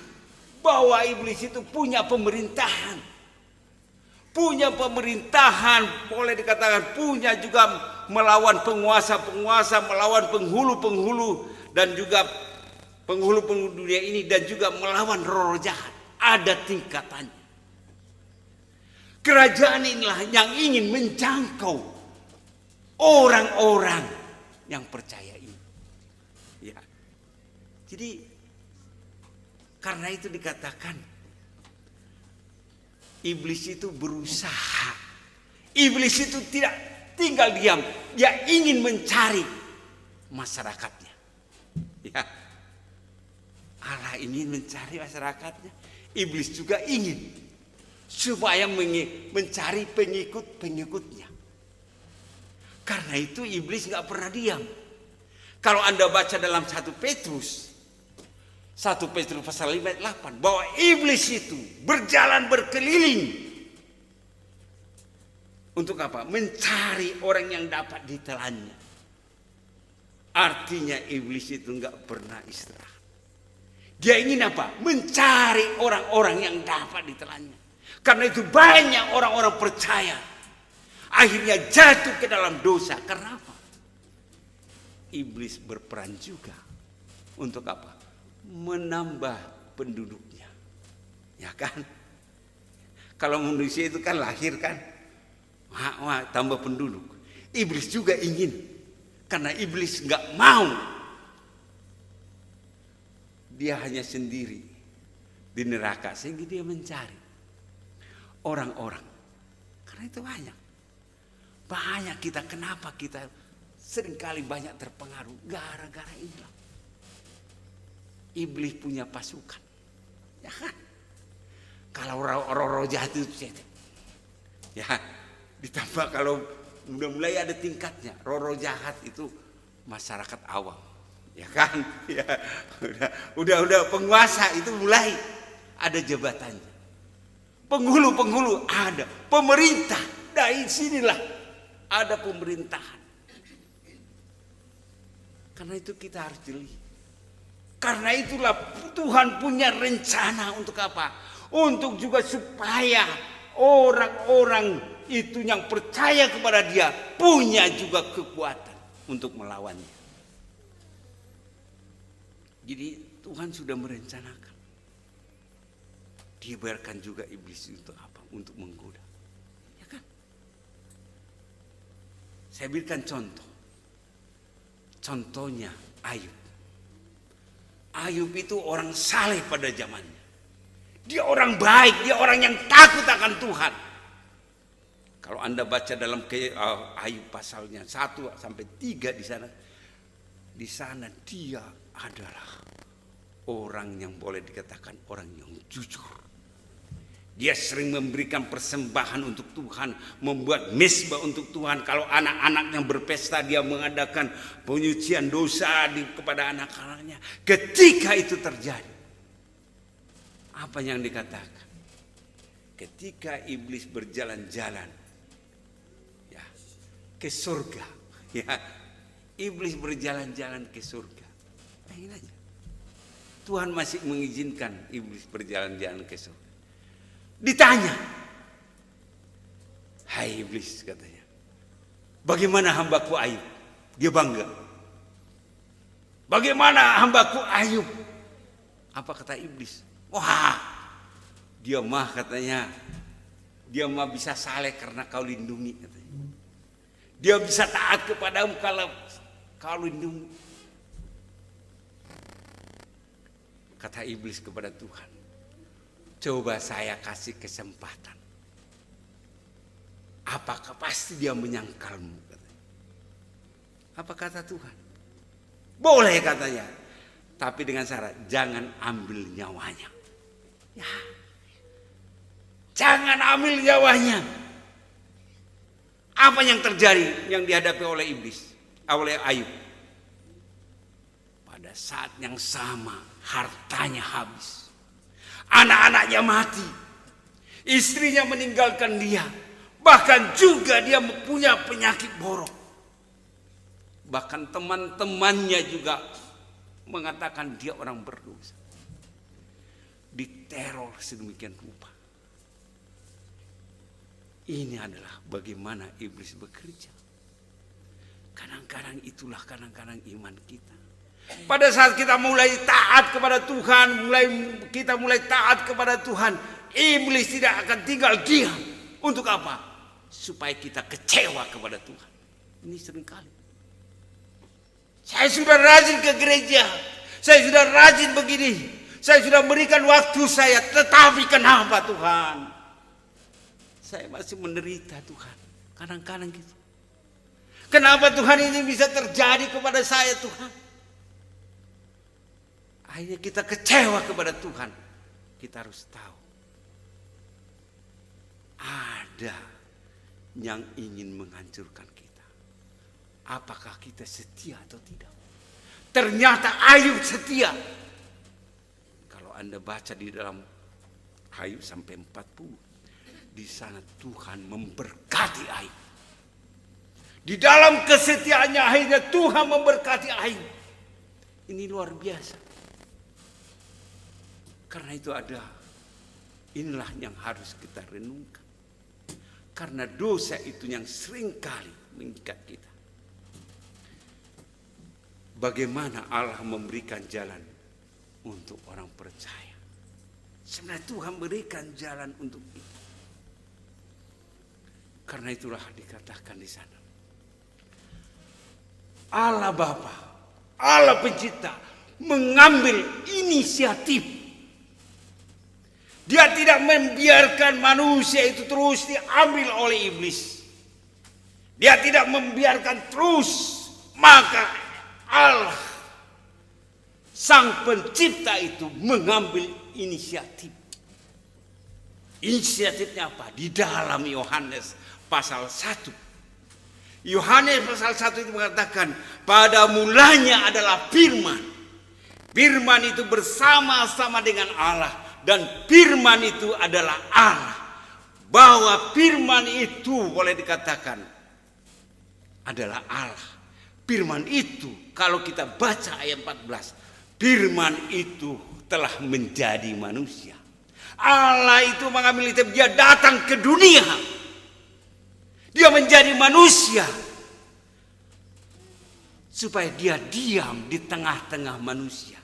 bahwa iblis itu punya pemerintahan. Punya pemerintahan, boleh dikatakan punya juga melawan penguasa-penguasa, melawan penghulu-penghulu, dan juga penghulu-penghulu dunia ini, dan juga melawan roh jahat. Ada tingkatannya. Kerajaan inilah yang ingin menjangkau orang-orang yang percaya ini. Ya. Jadi karena itu dikatakan iblis itu berusaha. Iblis itu tidak tinggal diam. Dia ingin mencari masyarakatnya. Ya. Allah ingin mencari masyarakatnya. Iblis juga ingin supaya mencari pengikut-pengikutnya. Karena itu iblis nggak pernah diam. Kalau Anda baca dalam 1 Petrus pasal 5 ayat 8, bahwa iblis itu berjalan berkeliling Untuk apa? Mencari orang yang dapat ditelannya. Artinya iblis itu enggak pernah istirahat. Dia ingin apa? Mencari orang-orang yang dapat ditelannya. Karena itu banyak orang-orang percaya akhirnya jatuh ke dalam dosa. Karena apa? Iblis berperan juga untuk apa? Menambah penduduknya. Ya kan? Kalau manusia itu kan lahir kan, tambah penduduk. Iblis juga ingin. Karena iblis nggak mau, dia hanya sendiri di neraka, sehingga dia mencari orang-orang. Karena itu banyak kita. Kenapa kita seringkali banyak terpengaruh? Gara-gara inilah. Iblis punya pasukan, ya kan? Kalau roh-roh jahat itu, ya, ditambah kalau udah mulai ada tingkatnya. Roh-roh jahat itu masyarakat awam, ya kan? Ya, udah penguasa itu mulai ada jabatannya. Penghulu ada, pemerintah. Dari sinilah ada pemerintahan. Karena itu kita harus jeli. Karena itulah Tuhan punya rencana untuk apa? Untuk juga supaya orang-orang itu yang percaya kepada dia punya juga kekuatan untuk melawannya. Jadi Tuhan sudah merencanakan. Dibiarkan juga iblis untuk apa? Untuk menggoda. Ya kan? Saya berikan contoh. Contohnya Ayub. Ayub itu orang saleh pada zamannya. Dia orang baik, dia orang yang takut akan Tuhan. Kalau Anda baca dalam Ayub pasalnya 1-3 di sana dia adalah orang yang boleh dikatakan orang yang jujur. Dia sering memberikan persembahan untuk Tuhan, membuat mezbah untuk Tuhan. Kalau anak-anaknya berpesta, dia mengadakan penyucian dosa kepada anak-anaknya. Ketika itu terjadi, apa yang dikatakan? Ketika iblis berjalan-jalan ke surga, ya, iblis berjalan-jalan ke surga. Bayangin aja, Tuhan masih mengizinkan iblis berjalan-jalan ke surga. Ditanya, hai iblis, katanya, bagaimana hambaku Ayub? Dia bangga. Bagaimana hambaku Ayub? Apa kata iblis? Wah, dia mah katanya, dia mah bisa saleh karena kau lindungi, katanya. Dia bisa taat kepadamu kalau kau lindungi. Kata iblis kepada Tuhan, coba saya kasih kesempatan. Apakah pasti dia menyangkalmu? Katanya. Apa kata Tuhan? Boleh, katanya. Tapi dengan syarat, jangan ambil nyawanya. Ya. Jangan ambil nyawanya. Apa yang terjadi yang dihadapi oleh iblis, oleh Ayub? Pada saat yang sama hartanya habis, anak-anaknya mati, istrinya meninggalkan dia, bahkan juga dia punya penyakit borok. Bahkan teman-temannya juga mengatakan dia orang berdosa. Diteror sedemikian rupa. Ini adalah bagaimana iblis bekerja. Kadang-kadang itulah kadang-kadang iman kita. Pada saat kita mulai taat kepada Tuhan, kita mulai taat kepada Tuhan, iblis tidak akan tinggal diam. Untuk apa? Supaya kita kecewa kepada Tuhan. Ini seringkali. Saya sudah rajin ke gereja, saya sudah rajin begini, saya sudah berikan waktu saya, tetapi kenapa Tuhan? Saya masih menderita Tuhan. Kadang-kadang gitu. Kenapa Tuhan ini bisa terjadi kepada saya Tuhan? Akhirnya kita kecewa kepada Tuhan. Kita harus tahu. Ada yang ingin menghancurkan kita. Apakah kita setia atau tidak? Ternyata Ayub setia. Kalau Anda baca di dalam Ayub sampai 40. Di sana Tuhan memberkati Ayub. Di dalam kesetiaannya akhirnya Tuhan memberkati Ayub. Ini luar biasa. Karena itu inilah yang harus kita renungkan. Karena dosa itu yang seringkali mengikat kita. Bagaimana Allah memberikan jalan untuk orang percaya. Sebenarnya Tuhan berikan jalan untuk kita. Karena itulah dikatakan di sana. Allah Bapa, Allah Pencipta mengambil inisiatif. Dia tidak membiarkan manusia itu terus diambil oleh iblis. Dia tidak membiarkan terus, maka Allah Sang Pencipta itu mengambil inisiatif. Inisiatifnya apa? Di dalam Yohanes pasal 1. Yohanes pasal 1 itu mengatakan, pada mulanya adalah firman. Firman itu bersama-sama dengan Allah. Dan firman itu adalah Allah. Bahwa firman itu boleh dikatakan adalah Allah. Firman itu kalau kita baca ayat 14. Firman itu telah menjadi manusia. Allah itu mengambil itu, dia datang ke dunia. Dia menjadi manusia supaya dia diam di tengah-tengah manusia.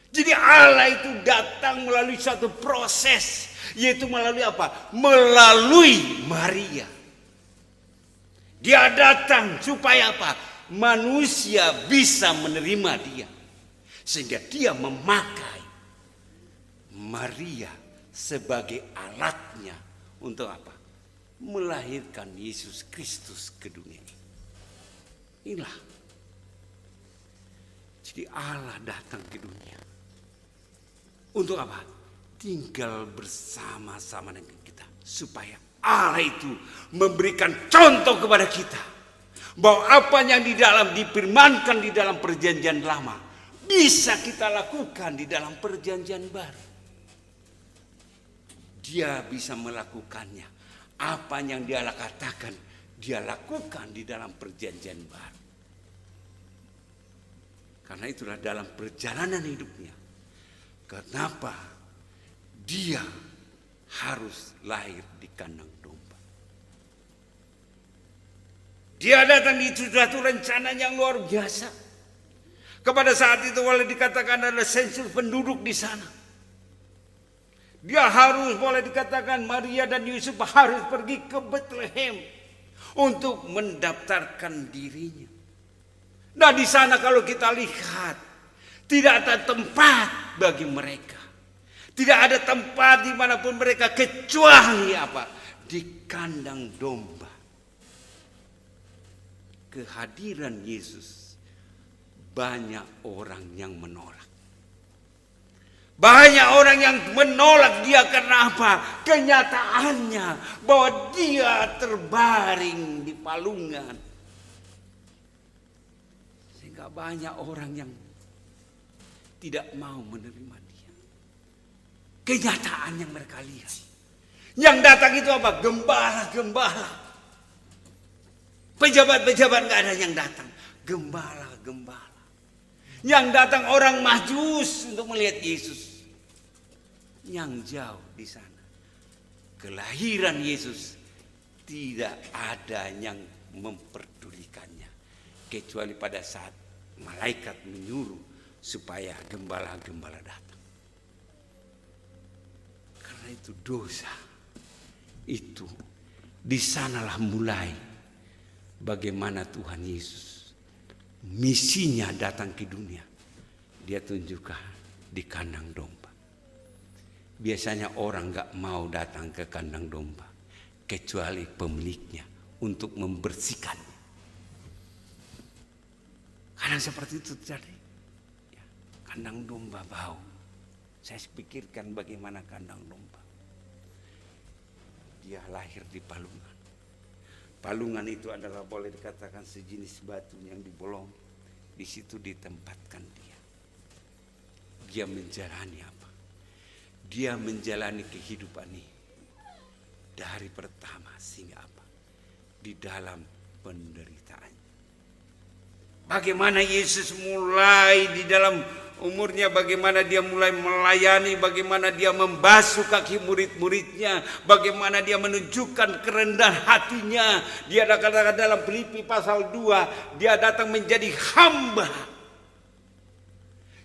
Jadi Allah itu datang melalui satu proses, yaitu melalui apa? Melalui Maria. Dia datang supaya apa? Manusia bisa menerima dia. Sehingga dia memakai Maria sebagai alatnya untuk apa? Melahirkan Yesus Kristus ke dunia ini. Inilah. Jadi Allah datang ke dunia. Untuk apa? Tinggal bersama-sama dengan kita. Supaya Allah itu memberikan contoh kepada kita. Bahwa apa yang difirmankan di dalam perjanjian lama. Bisa kita lakukan di dalam perjanjian baru. Dia bisa melakukannya. Apa yang dia katakan, dia lakukan di dalam perjanjian baru. Karena itulah dalam perjalanan hidupnya. Kenapa dia harus lahir di kandang domba. Dia datang di suatu rencana yang luar biasa. Kepada saat itu boleh dikatakan ada sensus penduduk di sana. Dia harus boleh dikatakan Maria dan Yusuf harus pergi ke Bethlehem untuk mendaftarkan dirinya. Nah di sana kalau kita lihat tidak ada tempat bagi mereka. Tidak ada tempat dimanapun mereka kecuali apa? Di kandang domba. Kehadiran Yesus banyak orang yang menolak. Banyak orang yang menolak dia karena apa? Kenyataannya bahwa dia terbaring di palungan. Sehingga banyak orang yang tidak mau menerima dia. Kenyataan yang mereka lihat. Yang datang itu apa? Gembala-gembala. Pejabat-pejabat gak ada yang datang. Gembala-gembala. Yang datang orang Majus untuk melihat Yesus. Yang jauh di sana. Kelahiran Yesus tidak ada yang memperdulikannya. Kecuali pada saat malaikat menyuruh supaya gembala-gembala datang. Karena itu dosa. Itu di sanalah mulai bagaimana Tuhan Yesus misinya datang ke dunia. Dia tunjukkan di kandang domba. Biasanya orang gak mau datang ke kandang domba kecuali pemiliknya untuk membersihkannya. Kadang seperti itu terjadi. Ya, kandang domba bau. Saya pikirkan bagaimana kandang domba. Dia lahir di palungan. Palungan itu adalah boleh dikatakan sejenis batu yang dibolong. Di situ ditempatkan dia. Dia menjalani apa? Dia menjalani kehidupan ini. dari pertama sehingga apa? Di dalam penderitaan. Bagaimana Yesus mulai di dalam umurnya, bagaimana dia mulai melayani, bagaimana dia membasuh kaki murid-muridnya, bagaimana dia menunjukkan kerendahan hatinya. Dia katakan dalam Filipi pasal 2, dia datang menjadi hamba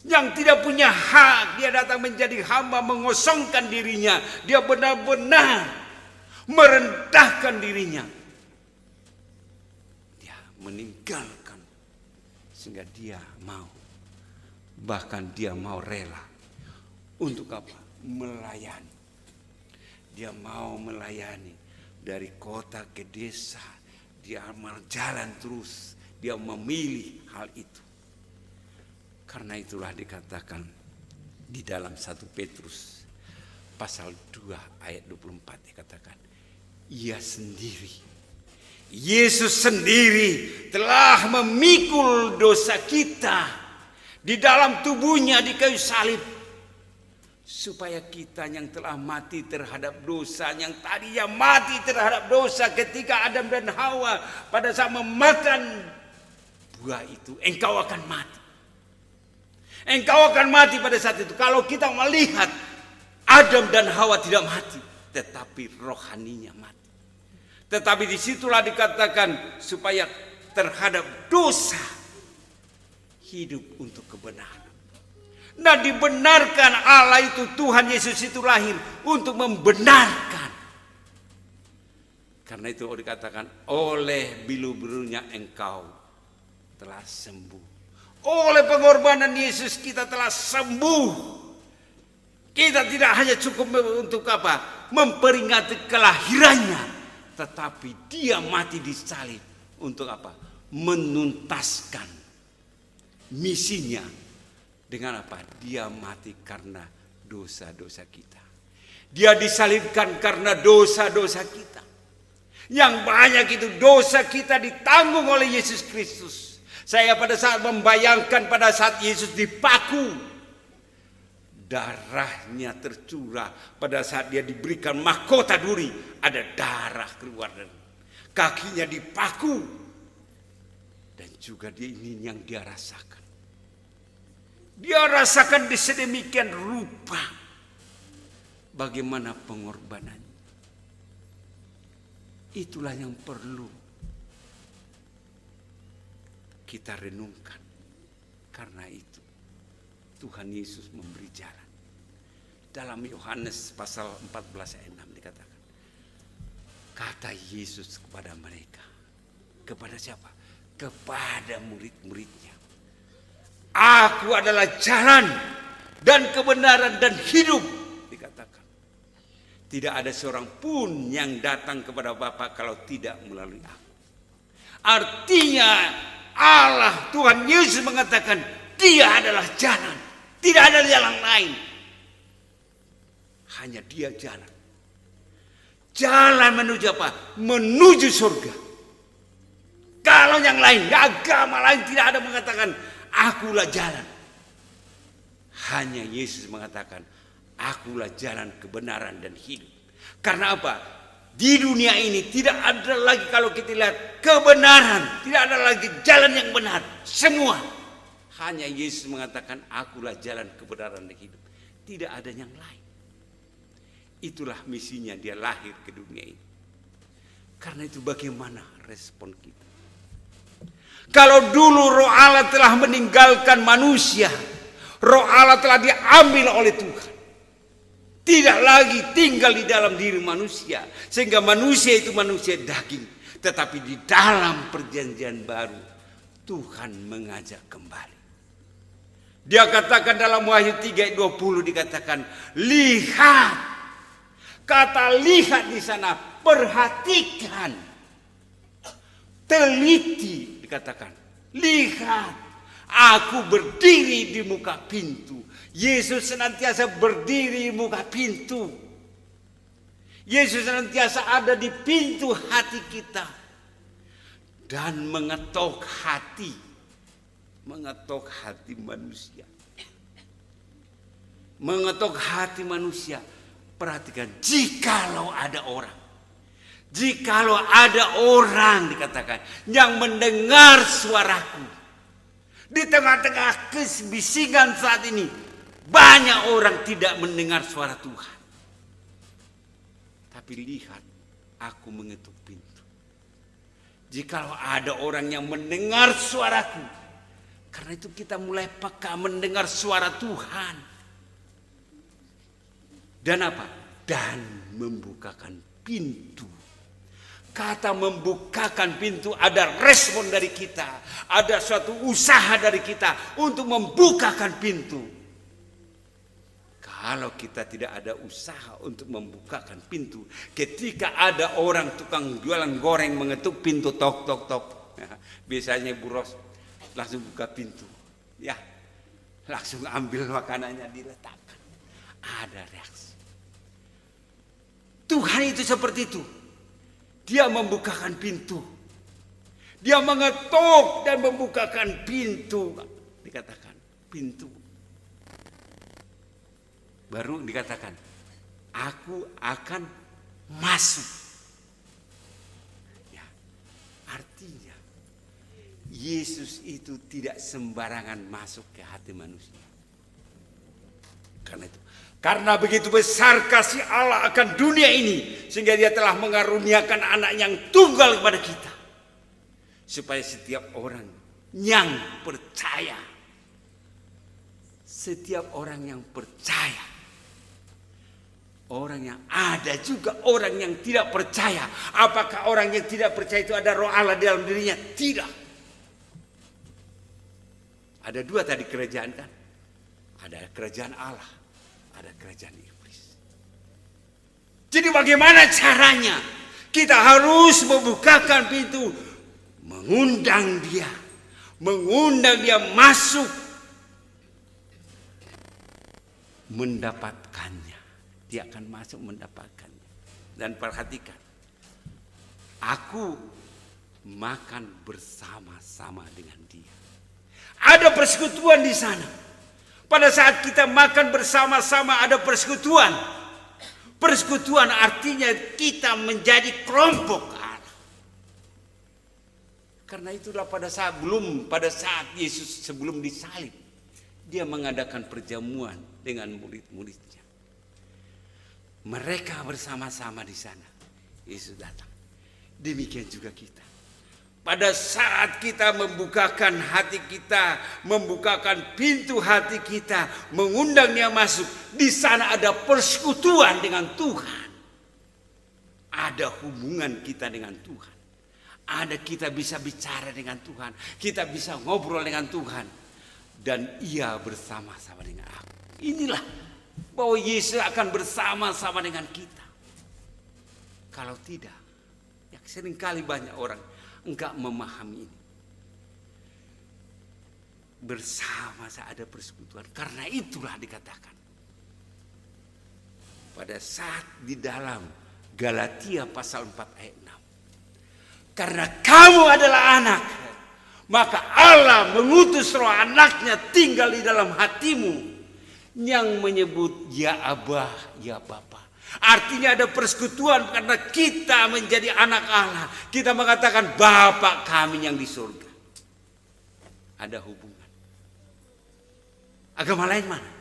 yang tidak punya hak. Dia datang menjadi hamba, mengosongkan dirinya. Dia benar-benar merendahkan dirinya. Dia meninggalkan sehingga dia mau, bahkan dia mau rela untuk apa? Melayani. Dia mau melayani dari kota ke desa. Dia berjalan terus. Dia memilih hal itu. Karena itulah dikatakan di dalam 1 Petrus pasal 2 ayat 24 dikatakan, ia sendiri, Yesus sendiri telah memikul dosa kita di dalam tubuhnya di kayu salib, supaya kita yang telah mati terhadap dosa, yang tadinya mati terhadap dosa ketika Adam dan Hawa pada saat memakan buah itu, engkau akan mati. Engkau akan mati pada saat itu. Kalau kita melihat Adam dan Hawa tidak mati, tetapi rohaninya mati. Tetapi disitulah dikatakan supaya terhadap dosa hidup untuk kebenaran. Nah, dibenarkan Allah itu, Tuhan Yesus itu lahir untuk membenarkan. Karena itu dikatakan oleh bilu-bilunya engkau telah sembuh. Oleh pengorbanan Yesus kita telah sembuh. Kita tidak hanya cukup untuk apa? Memperingati kelahirannya, tetapi dia mati di salib untuk apa? Menuntaskan misinya. Dengan apa? Dia mati karena dosa-dosa kita. Dia disalibkan karena dosa-dosa kita. Yang banyak itu dosa kita ditanggung oleh Yesus Kristus. Saya pada saat membayangkan pada saat Yesus dipaku, darahnya tercurah. Pada saat dia diberikan mahkota duri, ada darah keluar dari kakinya dipaku. Dan juga dia ini yang dia rasakan. Dia rasakan di sedemikian rupa bagaimana pengorbanannya. Itulah yang perlu kita renungkan. Karena itu Tuhan Yesus memberi jalan. Dalam Yohanes pasal 14 ayat 6 dikatakan, kata Yesus kepada mereka. Kepada siapa? Kepada murid-muridnya. Aku adalah jalan dan kebenaran dan hidup, dikatakan. Tidak ada seorang pun yang datang kepada Bapa kalau tidak melalui aku. Artinya Allah, Tuhan Yesus mengatakan dia adalah jalan. Tidak ada jalan lain. Hanya dia jalan. Jalan menuju apa? Menuju surga. Kalau yang lain, agama lain tidak ada mengatakan akulah jalan. Hanya Yesus mengatakan akulah jalan kebenaran dan hidup. Karena apa? Di dunia ini tidak ada lagi, kalau kita lihat, kebenaran. Tidak ada lagi jalan yang benar. Semua. Hanya Yesus mengatakan akulah jalan kebenaran dan hidup. Tidak ada yang lain. Itulah misinya dia lahir ke dunia ini. Karena itu bagaimana respon kita? Kalau dulu roh Allah telah meninggalkan manusia, roh Allah telah diambil oleh Tuhan. Tidak lagi tinggal di dalam diri manusia. Sehingga manusia itu manusia daging. Tetapi di dalam perjanjian baru, Tuhan mengajak kembali. Dia katakan dalam Wahyu 3 ayat 20 dikatakan, lihat. Kata lihat di sana, perhatikan. Teliti dikatakan. Lihat, aku berdiri di muka pintu. Yesus senantiasa berdiri di muka pintu. Yesus senantiasa ada di pintu hati kita. Dan mengetok hati. Mengetok hati manusia. Mengetok hati manusia. Perhatikan, jikalau ada orang Jikalau ada orang dikatakan yang mendengar suaraku. Di tengah-tengah kebisingan saat ini, banyak orang tidak mendengar suara Tuhan. Tapi lihat, aku mengetuk pintu. Jikalau ada orang yang mendengar suaraku, karena itu kita mulai peka mendengar suara Tuhan. Dan apa? Dan membukakan pintu. Kata membukakan pintu, ada respon dari kita. Ada suatu usaha dari kita untuk membukakan pintu. Kalau kita tidak ada usaha untuk membukakan pintu, ketika ada orang tukang jualan goreng mengetuk pintu, tok tok tok, biasanya Bu Ros langsung buka pintu, ya, langsung ambil makanannya diletakkan. Ada reaksi. Tuhan itu seperti itu. Dia membukakan pintu. Dia mengetuk dan membukakan pintu. Dikatakan pintu. Baru dikatakan, aku akan masuk. Ya, artinya Yesus itu tidak sembarangan masuk ke hati manusia. Karena begitu besar kasih Allah akan dunia ini, sehingga Dia telah mengaruniakan anak yang tunggal kepada kita, supaya setiap orang yang percaya, setiap orang yang percaya, orang yang ada juga orang yang tidak percaya. Apakah orang yang tidak percaya itu ada roh Allah di dalam dirinya? Tidak. Ada dua tadi kerajaan kan? Ada kerajaan Allah, ada kerajaan iblis. Jadi bagaimana caranya? Kita harus membukakan pintu, mengundang dia masuk, mendapatkannya. Dia akan masuk mendapatkannya. Dan perhatikan, aku makan bersama-sama dengan dia. Ada persekutuan di sana. Pada saat kita makan bersama-sama ada persekutuan. Persekutuan artinya kita menjadi kelompok Allah. Karena itulah pada saat Yesus sebelum disalib, dia mengadakan perjamuan dengan murid-muridnya. Mereka bersama-sama di sana. Yesus datang. Demikian juga kita. Pada saat kita membukakan hati kita, membukakan pintu hati kita, mengundang dia masuk, di sana ada persekutuan dengan Tuhan. Ada hubungan kita dengan Tuhan. Ada kita bisa bicara dengan Tuhan, kita bisa ngobrol dengan Tuhan, dan ia bersama-sama dengan aku. Inilah bahwa Yesus akan bersama-sama dengan kita. Kalau tidak, ya seringkali banyak orang enggak memahami ini. Bersama ada persekutuan. Karena itulah dikatakan pada saat di dalam Galatia pasal 4 ayat 6. Karena kamu adalah anak, maka Allah mengutus roh anaknya tinggal di dalam hatimu, yang menyebut ya Abah, ya Bapa. Artinya ada persekutuan karena kita menjadi anak Allah. Kita mengatakan Bapa kami yang di surga. Ada hubungan. Agama lain mana?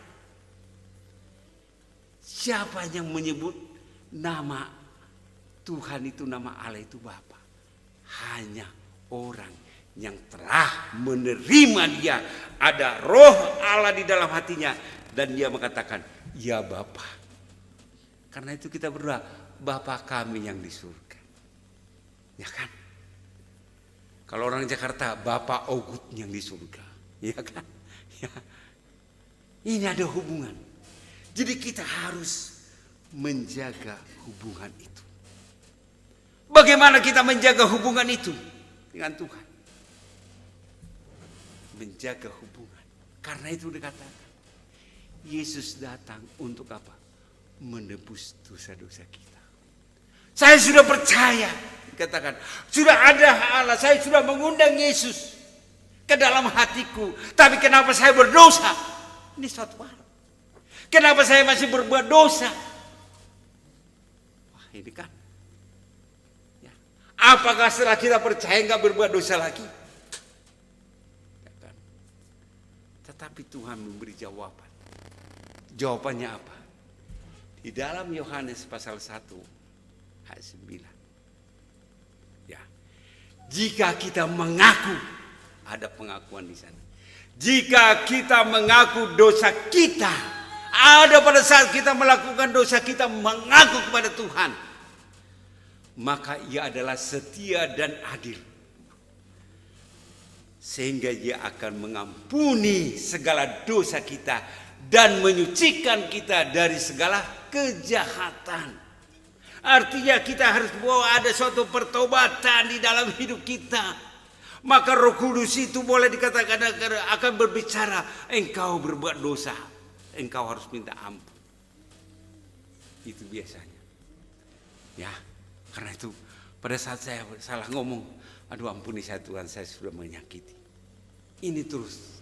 Siapa yang menyebut nama Tuhan itu, nama Allah itu Bapa? Hanya orang yang telah menerima dia. Ada roh Allah di dalam hatinya. Dan dia mengatakan ya Bapa. Karena itu kita berdoa, Bapa kami yang di surga. Ya kan? Kalau orang Jakarta, Bapa Ogut yang di surga. Ya kan? Ya. Ini ada hubungan. Jadi kita harus menjaga hubungan itu. Bagaimana kita menjaga hubungan itu dengan Tuhan? Menjaga hubungan. Karena itu dikatakan, Yesus datang untuk apa? Menebus dosa-dosa kita. Saya sudah percaya, katakan, sudah ada Allah, saya sudah mengundang Yesus ke dalam hatiku. Tapi kenapa saya berdosa? Ini suatu hal. Kenapa saya masih berbuat dosa? Wah, ini kan Apakah setelah kita percaya nggak berbuat dosa lagi? Ya kan? Tetapi Tuhan memberi jawaban. Jawabannya apa? Di dalam Yohanes pasal 1 ayat 9. Ya. Jika kita mengaku, ada pengakuan di sana. Jika kita mengaku dosa kita, ada pada saat kita melakukan dosa, kita mengaku kepada Tuhan, maka Ia adalah setia dan adil, sehingga Ia akan mengampuni segala dosa kita dan menyucikan kita dari segala kejahatan. Artinya kita harus bahwa ada suatu pertobatan di dalam hidup kita. Maka Roh Kudus itu boleh dikatakan akan berbicara, engkau berbuat dosa, engkau harus minta ampun. Itu biasanya. Ya, karena itu pada saat saya salah ngomong, aduh ampuni saya Tuhan, saya sudah menyakiti. Ini terus.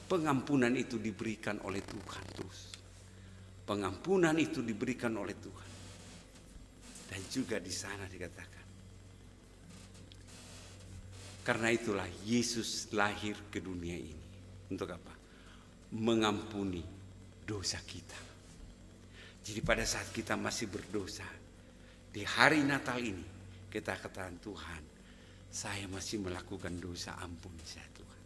Pengampunan itu diberikan oleh Tuhan terus. Pengampunan itu diberikan oleh Tuhan. Dan juga di sana dikatakan, karena itulah Yesus lahir ke dunia ini. Untuk apa? Mengampuni dosa kita. Jadi pada saat kita masih berdosa, di hari Natal ini kita katakan, Tuhan, saya masih melakukan dosa, ampuni saya Tuhan.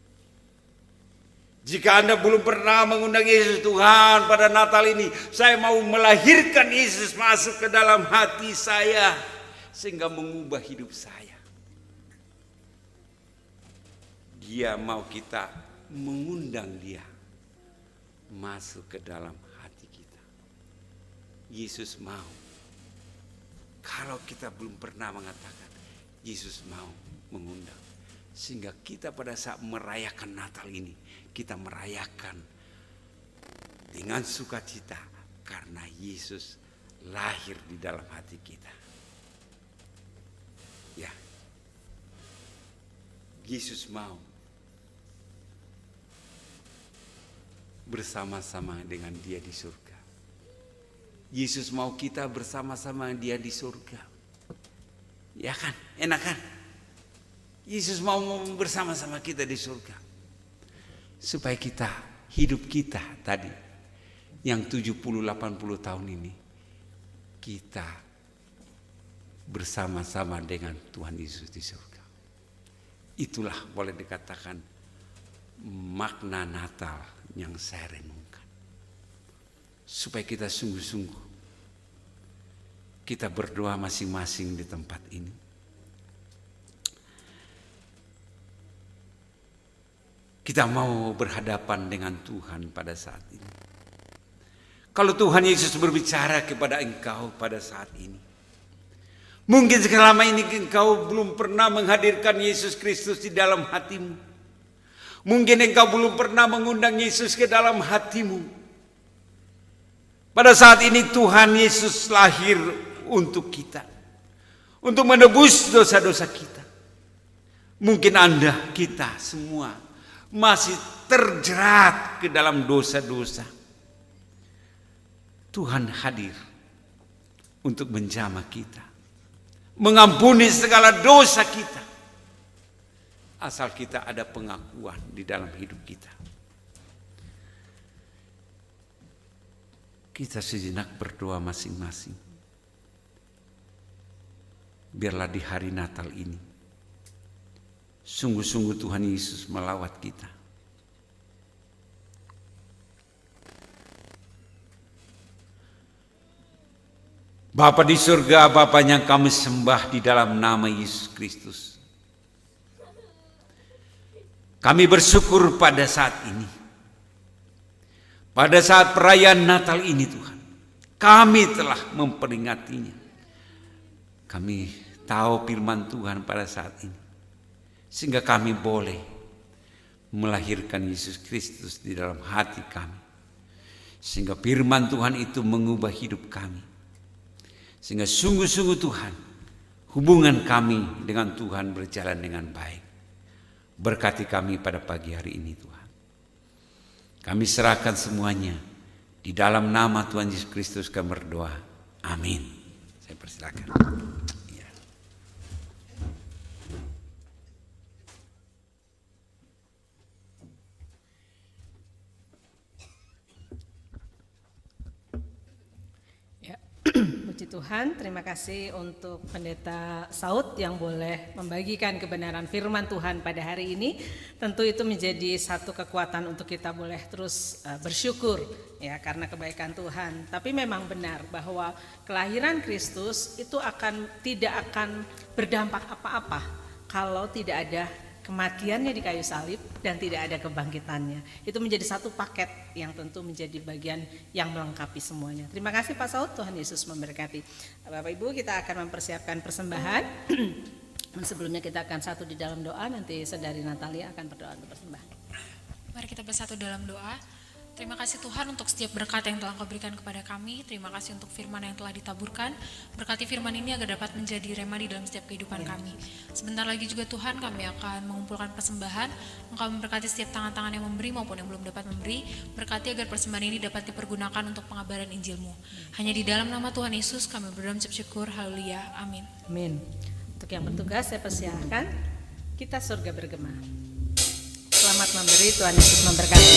Jika Anda belum pernah mengundang Yesus, Tuhan, pada Natal ini saya mau melahirkan Yesus masuk ke dalam hati saya sehingga mengubah hidup saya. Dia mau kita mengundang Dia masuk ke dalam hati kita. Yesus mau. Kalau kita belum pernah mengatakan, Yesus mau mengundang. Sehingga kita pada saat merayakan Natal ini, kita merayakan dengan sukacita karena Yesus lahir di dalam hati kita. Ya. Yesus mau bersama-sama dengan Dia di surga. Yesus mau kita bersama-sama dengan Dia di surga. Ya kan? Enak kan? Yesus mau bersama-sama kita di surga. Supaya kita, hidup kita tadi, yang 70-80 tahun ini, kita bersama-sama dengan Tuhan Yesus di surga. Itulah boleh dikatakan makna Natal yang saya renungkan. Supaya kita sungguh-sungguh, kita berdoa masing-masing di tempat ini. Kita mau berhadapan dengan Tuhan pada saat ini. Kalau Tuhan Yesus berbicara kepada engkau pada saat ini, mungkin selama ini engkau belum pernah menghadirkan Yesus Kristus di dalam hatimu. Mungkin engkau belum pernah mengundang Yesus ke dalam hatimu. Pada saat ini Tuhan Yesus lahir untuk kita. Untuk menebus dosa-dosa kita. Mungkin Anda, kita semua masih terjerat ke dalam dosa-dosa. Tuhan hadir untuk menjamah kita. Mengampuni segala dosa kita. Asal kita ada pengakuan di dalam hidup kita. Kita sejenak berdoa masing-masing. Biarlah di hari Natal ini, sungguh-sungguh Tuhan Yesus melawat kita. Bapa di surga, Bapa yang kami sembah di dalam nama Yesus Kristus. Kami bersyukur pada saat ini. Pada saat perayaan Natal ini Tuhan, kami telah memperingatinya. Kami tahu firman Tuhan pada saat ini. Sehingga kami boleh melahirkan Yesus Kristus di dalam hati kami. Sehingga firman Tuhan itu mengubah hidup kami. Sehingga sungguh-sungguh Tuhan, hubungan kami dengan Tuhan berjalan dengan baik. Berkati kami pada pagi hari ini Tuhan. Kami serahkan semuanya. Di dalam nama Tuhan Yesus Kristus kami berdoa. Amin. Saya persilakan. Ya. Puji Tuhan, terima kasih untuk Pendeta Saud yang boleh membagikan kebenaran firman Tuhan pada hari ini. Tentu itu menjadi satu kekuatan untuk kita boleh terus bersyukur ya karena kebaikan Tuhan. Tapi memang benar bahwa kelahiran Kristus itu tidak akan berdampak apa-apa kalau tidak ada kematiannya di kayu salib dan tidak ada kebangkitannya. Itu menjadi satu paket yang tentu menjadi bagian yang melengkapi semuanya. Terima kasih Pak Saud, Tuhan Yesus memberkati. Bapak Ibu, kita akan mempersiapkan persembahan. Sebelumnya kita akan satu di dalam doa, nanti Saudari Natalia akan berdoa untuk persembahan. Mari kita bersatu dalam doa. Terima kasih Tuhan untuk setiap berkat yang telah Kau berikan kepada kami. Terima kasih untuk firman yang telah ditaburkan. Berkati firman ini agar dapat menjadi rema di dalam setiap kehidupan kami. Sebentar lagi juga Tuhan kami akan mengumpulkan persembahan. Engkau memberkati setiap tangan-tangan yang memberi maupun yang belum dapat memberi. Berkati agar persembahan ini dapat dipergunakan untuk pengabaran Injil-Mu. Hanya di dalam nama Tuhan Yesus kami berdoa mengucap syukur. Haleluya. Amin. Amin. Untuk yang bertugas saya persilahkan, kita surga bergema. Selamat memberi, Tuhan Yesus memberkati.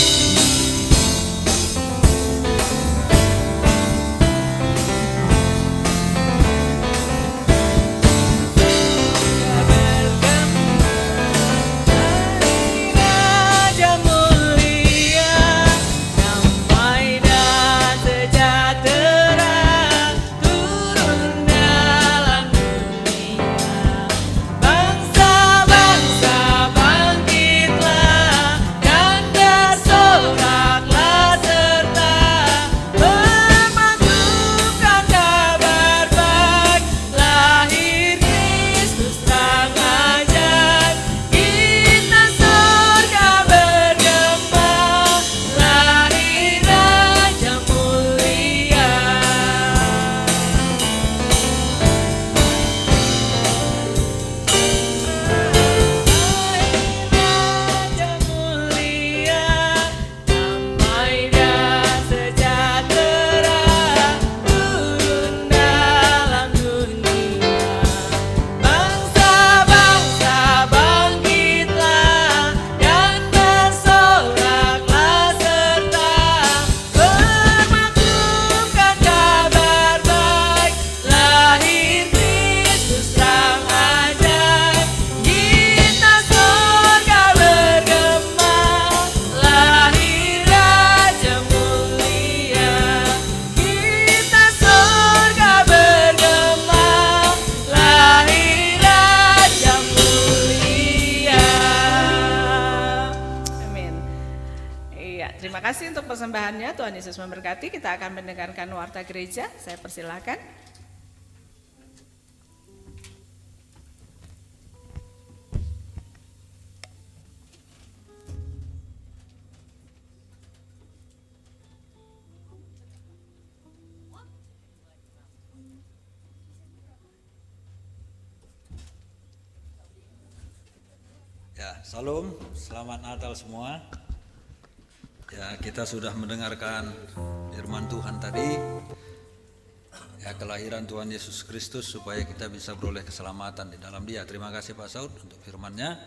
Persembahannya Tuhan Yesus memberkati. Kita akan mendengarkan warta gereja. Saya persilakan. Ya, salam, selamat Natal semua. Ya, kita sudah mendengarkan firman Tuhan tadi. Ya, kelahiran Tuhan Yesus Kristus supaya kita bisa beroleh keselamatan di dalam Dia. Terima kasih Pak Saud untuk firman-Nya.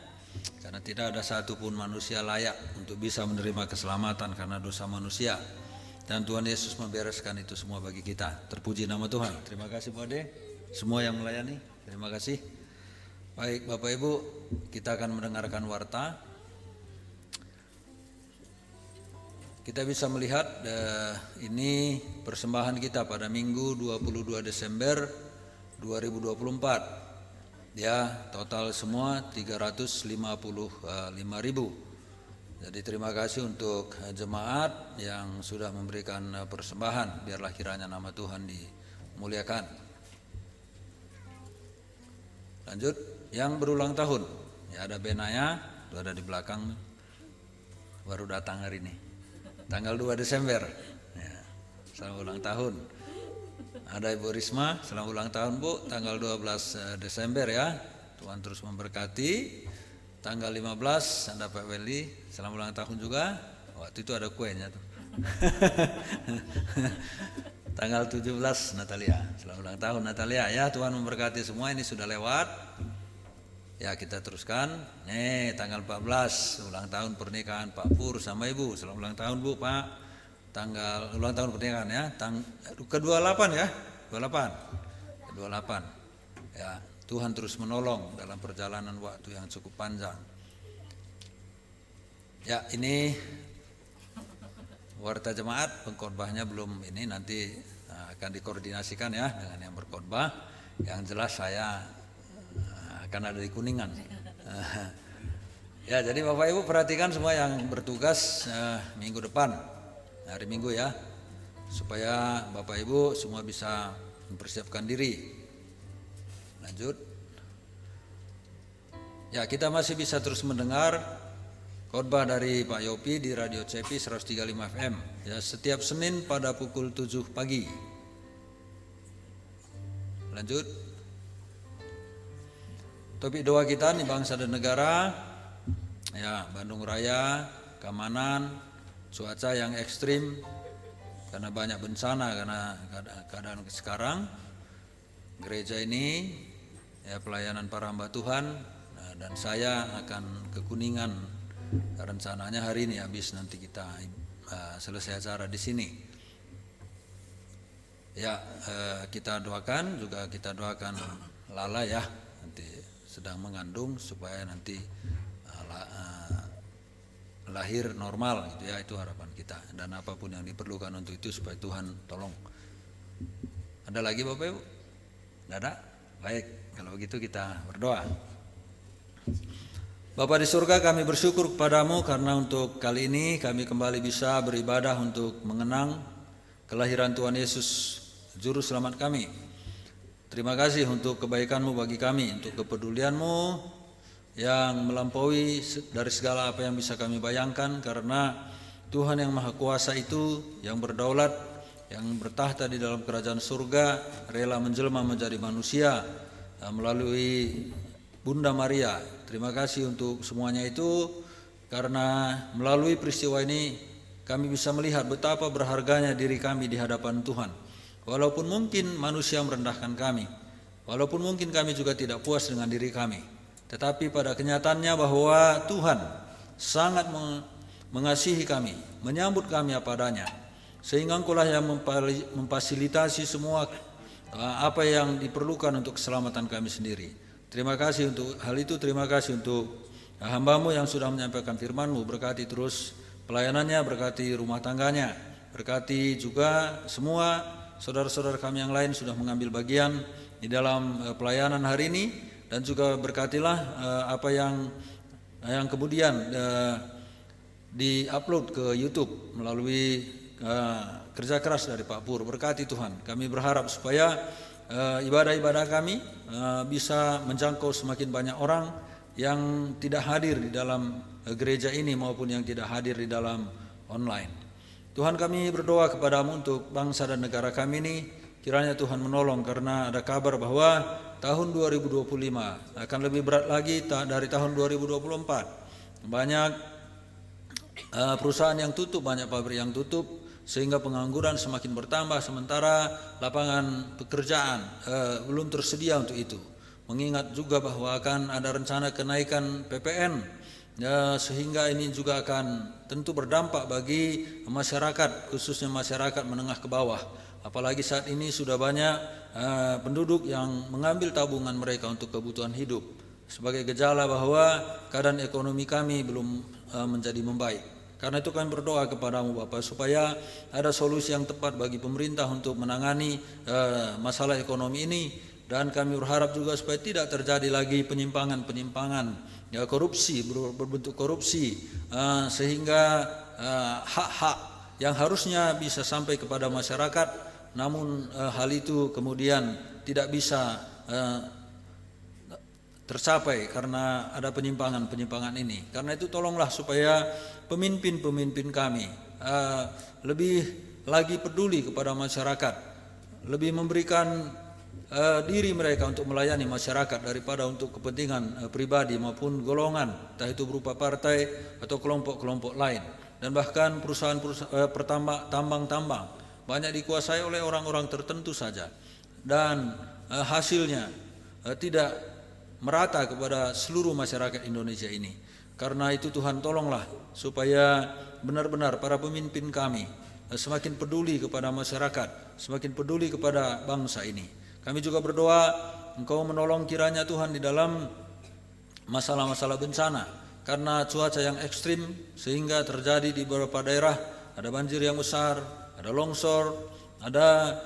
Karena tidak ada satupun manusia layak untuk bisa menerima keselamatan karena dosa manusia. Dan Tuhan Yesus membereskan itu semua bagi kita. Terpuji nama Tuhan. Terima kasih Pak Ade. Semua yang melayani. Terima kasih. Baik Bapak Ibu, kita akan mendengarkan warta. Kita bisa melihat ini persembahan kita pada Minggu 22 Desember 2024. Ya, total semua 355.000. Jadi terima kasih untuk jemaat yang sudah memberikan persembahan. Biarlah kiranya nama Tuhan dimuliakan. Lanjut, yang berulang tahun. Ya, ada Benaya, itu ada di belakang. Baru datang hari ini. Tanggal 2 Desember, ya, selamat ulang tahun. Ada Ibu Risma, selamat ulang tahun Bu, tanggal 12 Desember ya. Tuhan terus memberkati. Tanggal 15 ada Pak Weli, selamat ulang tahun juga. Waktu itu ada kuenya tuh. Tanggal 17 Natalia, selamat ulang tahun Natalia ya. Tuhan memberkati semua, ini sudah lewat. Ya, kita teruskan. Nih, tanggal 14 ulang tahun pernikahan Pak Pur sama Ibu. Selamat ulang tahun Bu, Pak. Tanggal ulang tahun pernikahan ya. Ke-28 ya. 28. Ya, Tuhan terus menolong dalam perjalanan waktu yang cukup panjang. Ya, ini warta jemaat, pengkhotbahnya belum ini, nanti akan dikoordinasikan ya dengan yang berkhotbah. Yang jelas saya akan ada di Kuningan. Ya, jadi Bapak Ibu perhatikan semua yang bertugas minggu depan, hari Minggu ya, supaya Bapak Ibu semua bisa mempersiapkan diri. Lanjut. Ya, kita masih bisa terus mendengar khotbah dari Pak Yopi di Radio CP 135 FM ya, setiap Senin pada pukul 7 pagi. Lanjut. Topik doa kita nih, bangsa dan negara. Ya, Bandung Raya, keamanan, cuaca yang ekstrim karena banyak bencana karena keadaan sekarang. Gereja ini ya pelayanan para hamba Tuhan, dan saya akan ke Kuningan rencananya hari ini, habis nanti kita selesai acara di sini. Ya, kita doakan juga, kita doakan Lala ya, nanti sedang mengandung supaya nanti lahir normal gitu ya, itu harapan kita, dan apapun yang diperlukan untuk itu supaya Tuhan tolong. Ada lagi Bapak Ibu? Tidak ada? Baik, kalau begitu kita berdoa. Bapa di surga, kami bersyukur kepadamu karena untuk kali ini kami kembali bisa beribadah untuk mengenang kelahiran Tuhan Yesus, Juru Selamat kami. Terima kasih untuk kebaikan-Mu bagi kami, untuk kepedulian-Mu yang melampaui dari segala apa yang bisa kami bayangkan, karena Tuhan yang Maha Kuasa itu, yang berdaulat, yang bertahta di dalam kerajaan surga, rela menjelma menjadi manusia melalui Bunda Maria. Terima kasih untuk semuanya itu, karena melalui peristiwa ini kami bisa melihat betapa berharganya diri kami di hadapan Tuhan. Walaupun mungkin manusia merendahkan kami, walaupun mungkin kami juga tidak puas dengan diri kami, tetapi pada kenyataannya bahwa Tuhan sangat mengasihi kami, menyambut kami apa adanya, sehingga Engkaulah yang memfasilitasi semua apa yang diperlukan untuk keselamatan kami sendiri. Terima kasih untuk hal itu, terima kasih untuk hamba-Mu yang sudah menyampaikan firman-Mu. Berkati terus pelayanannya, berkati rumah tangganya, berkati juga semua saudara-saudara kami yang lain sudah mengambil bagian di dalam pelayanan hari ini, dan juga berkatilah apa yang kemudian di-upload ke YouTube melalui kerja keras dari Pak Pur. Berkati Tuhan, kami berharap supaya ibadah-ibadah kami bisa menjangkau semakin banyak orang yang tidak hadir di dalam gereja ini maupun yang tidak hadir di dalam online. Tuhan, kami berdoa kepadamu untuk bangsa dan negara kami ini, kiranya Tuhan menolong, karena ada kabar bahwa tahun 2025 akan lebih berat lagi dari tahun 2024. Banyak perusahaan yang tutup, banyak pabrik yang tutup, sehingga pengangguran semakin bertambah, sementara lapangan pekerjaan belum tersedia untuk itu. Mengingat juga bahwa akan ada rencana kenaikan PPN, sehingga ini juga akan tentu berdampak bagi masyarakat, khususnya masyarakat menengah ke bawah. Apalagi saat ini sudah banyak penduduk yang mengambil tabungan mereka untuk kebutuhan hidup, sebagai gejala bahwa keadaan ekonomi kami belum menjadi membaik. Karena itu kami berdoa kepadamu Bapak, supaya ada solusi yang tepat bagi pemerintah untuk menangani masalah ekonomi ini, dan kami berharap juga supaya tidak terjadi lagi penyimpangan-penyimpangan, ya, korupsi, berbentuk korupsi, sehingga hak-hak yang harusnya bisa sampai kepada masyarakat, namun hal itu kemudian tidak bisa tercapai karena ada penyimpangan-penyimpangan ini. Karena itu tolonglah supaya pemimpin-pemimpin kami lebih lagi peduli kepada masyarakat, lebih memberikan diri mereka untuk melayani masyarakat daripada untuk kepentingan pribadi maupun golongan, entah itu berupa partai atau kelompok-kelompok lain. Dan bahkan perusahaan-perusahaan tambang-tambang banyak dikuasai oleh orang-orang tertentu saja, dan hasilnya tidak merata kepada seluruh masyarakat Indonesia ini. Karena itu Tuhan tolonglah supaya benar-benar para pemimpin kami semakin peduli kepada masyarakat, semakin peduli kepada bangsa ini. Kami juga berdoa Engkau menolong kiranya Tuhan di dalam masalah-masalah bencana, karena cuaca yang ekstrim sehingga terjadi di beberapa daerah ada banjir yang besar, ada longsor, ada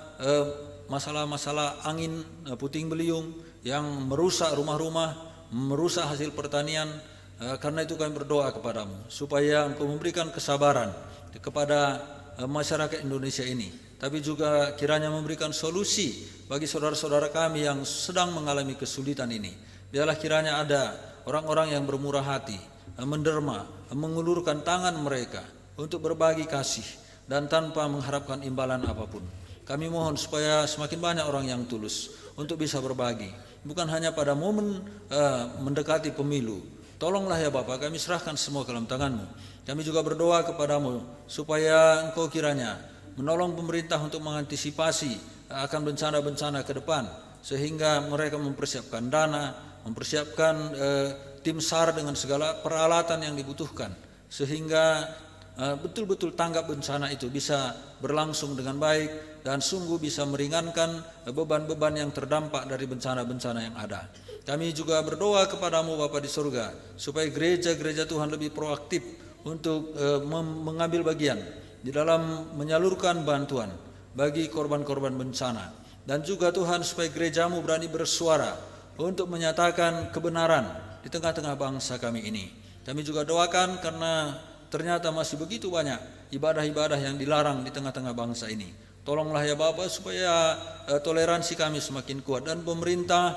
masalah-masalah angin puting beliung yang merusak rumah-rumah, merusak hasil pertanian. Karena itu kami berdoa kepadamu supaya Engkau memberikan kesabaran kepada masyarakat Indonesia ini, tapi juga kiranya memberikan solusi bagi saudara-saudara kami yang sedang mengalami kesulitan ini. Biarlah kiranya ada orang-orang yang bermurah hati, menderma, mengulurkan tangan mereka untuk berbagi kasih dan tanpa mengharapkan imbalan apapun. Kami mohon supaya semakin banyak orang yang tulus untuk bisa berbagi, bukan hanya pada momen mendekati pemilu. Tolonglah ya Bapa, kami serahkan semua ke dalam tangan-Mu. Kami juga berdoa kepadamu supaya Engkau kiranya menolong pemerintah untuk mengantisipasi akan bencana-bencana ke depan, sehingga mereka mempersiapkan dana, mempersiapkan tim SAR dengan segala peralatan yang dibutuhkan, sehingga betul-betul tanggap bencana itu bisa berlangsung dengan baik dan sungguh bisa meringankan beban-beban yang terdampak dari bencana-bencana yang ada. Kami juga berdoa kepadamu Bapa di surga supaya gereja-gereja Tuhan lebih proaktif untuk mengambil bagian di dalam menyalurkan bantuan bagi korban-korban bencana, dan juga Tuhan supaya gerejamu berani bersuara untuk menyatakan kebenaran di tengah-tengah bangsa kami ini. Kami juga doakan karena ternyata masih begitu banyak ibadah-ibadah yang dilarang di tengah-tengah bangsa ini. Tolonglah ya Bapa supaya toleransi kami semakin kuat, dan pemerintah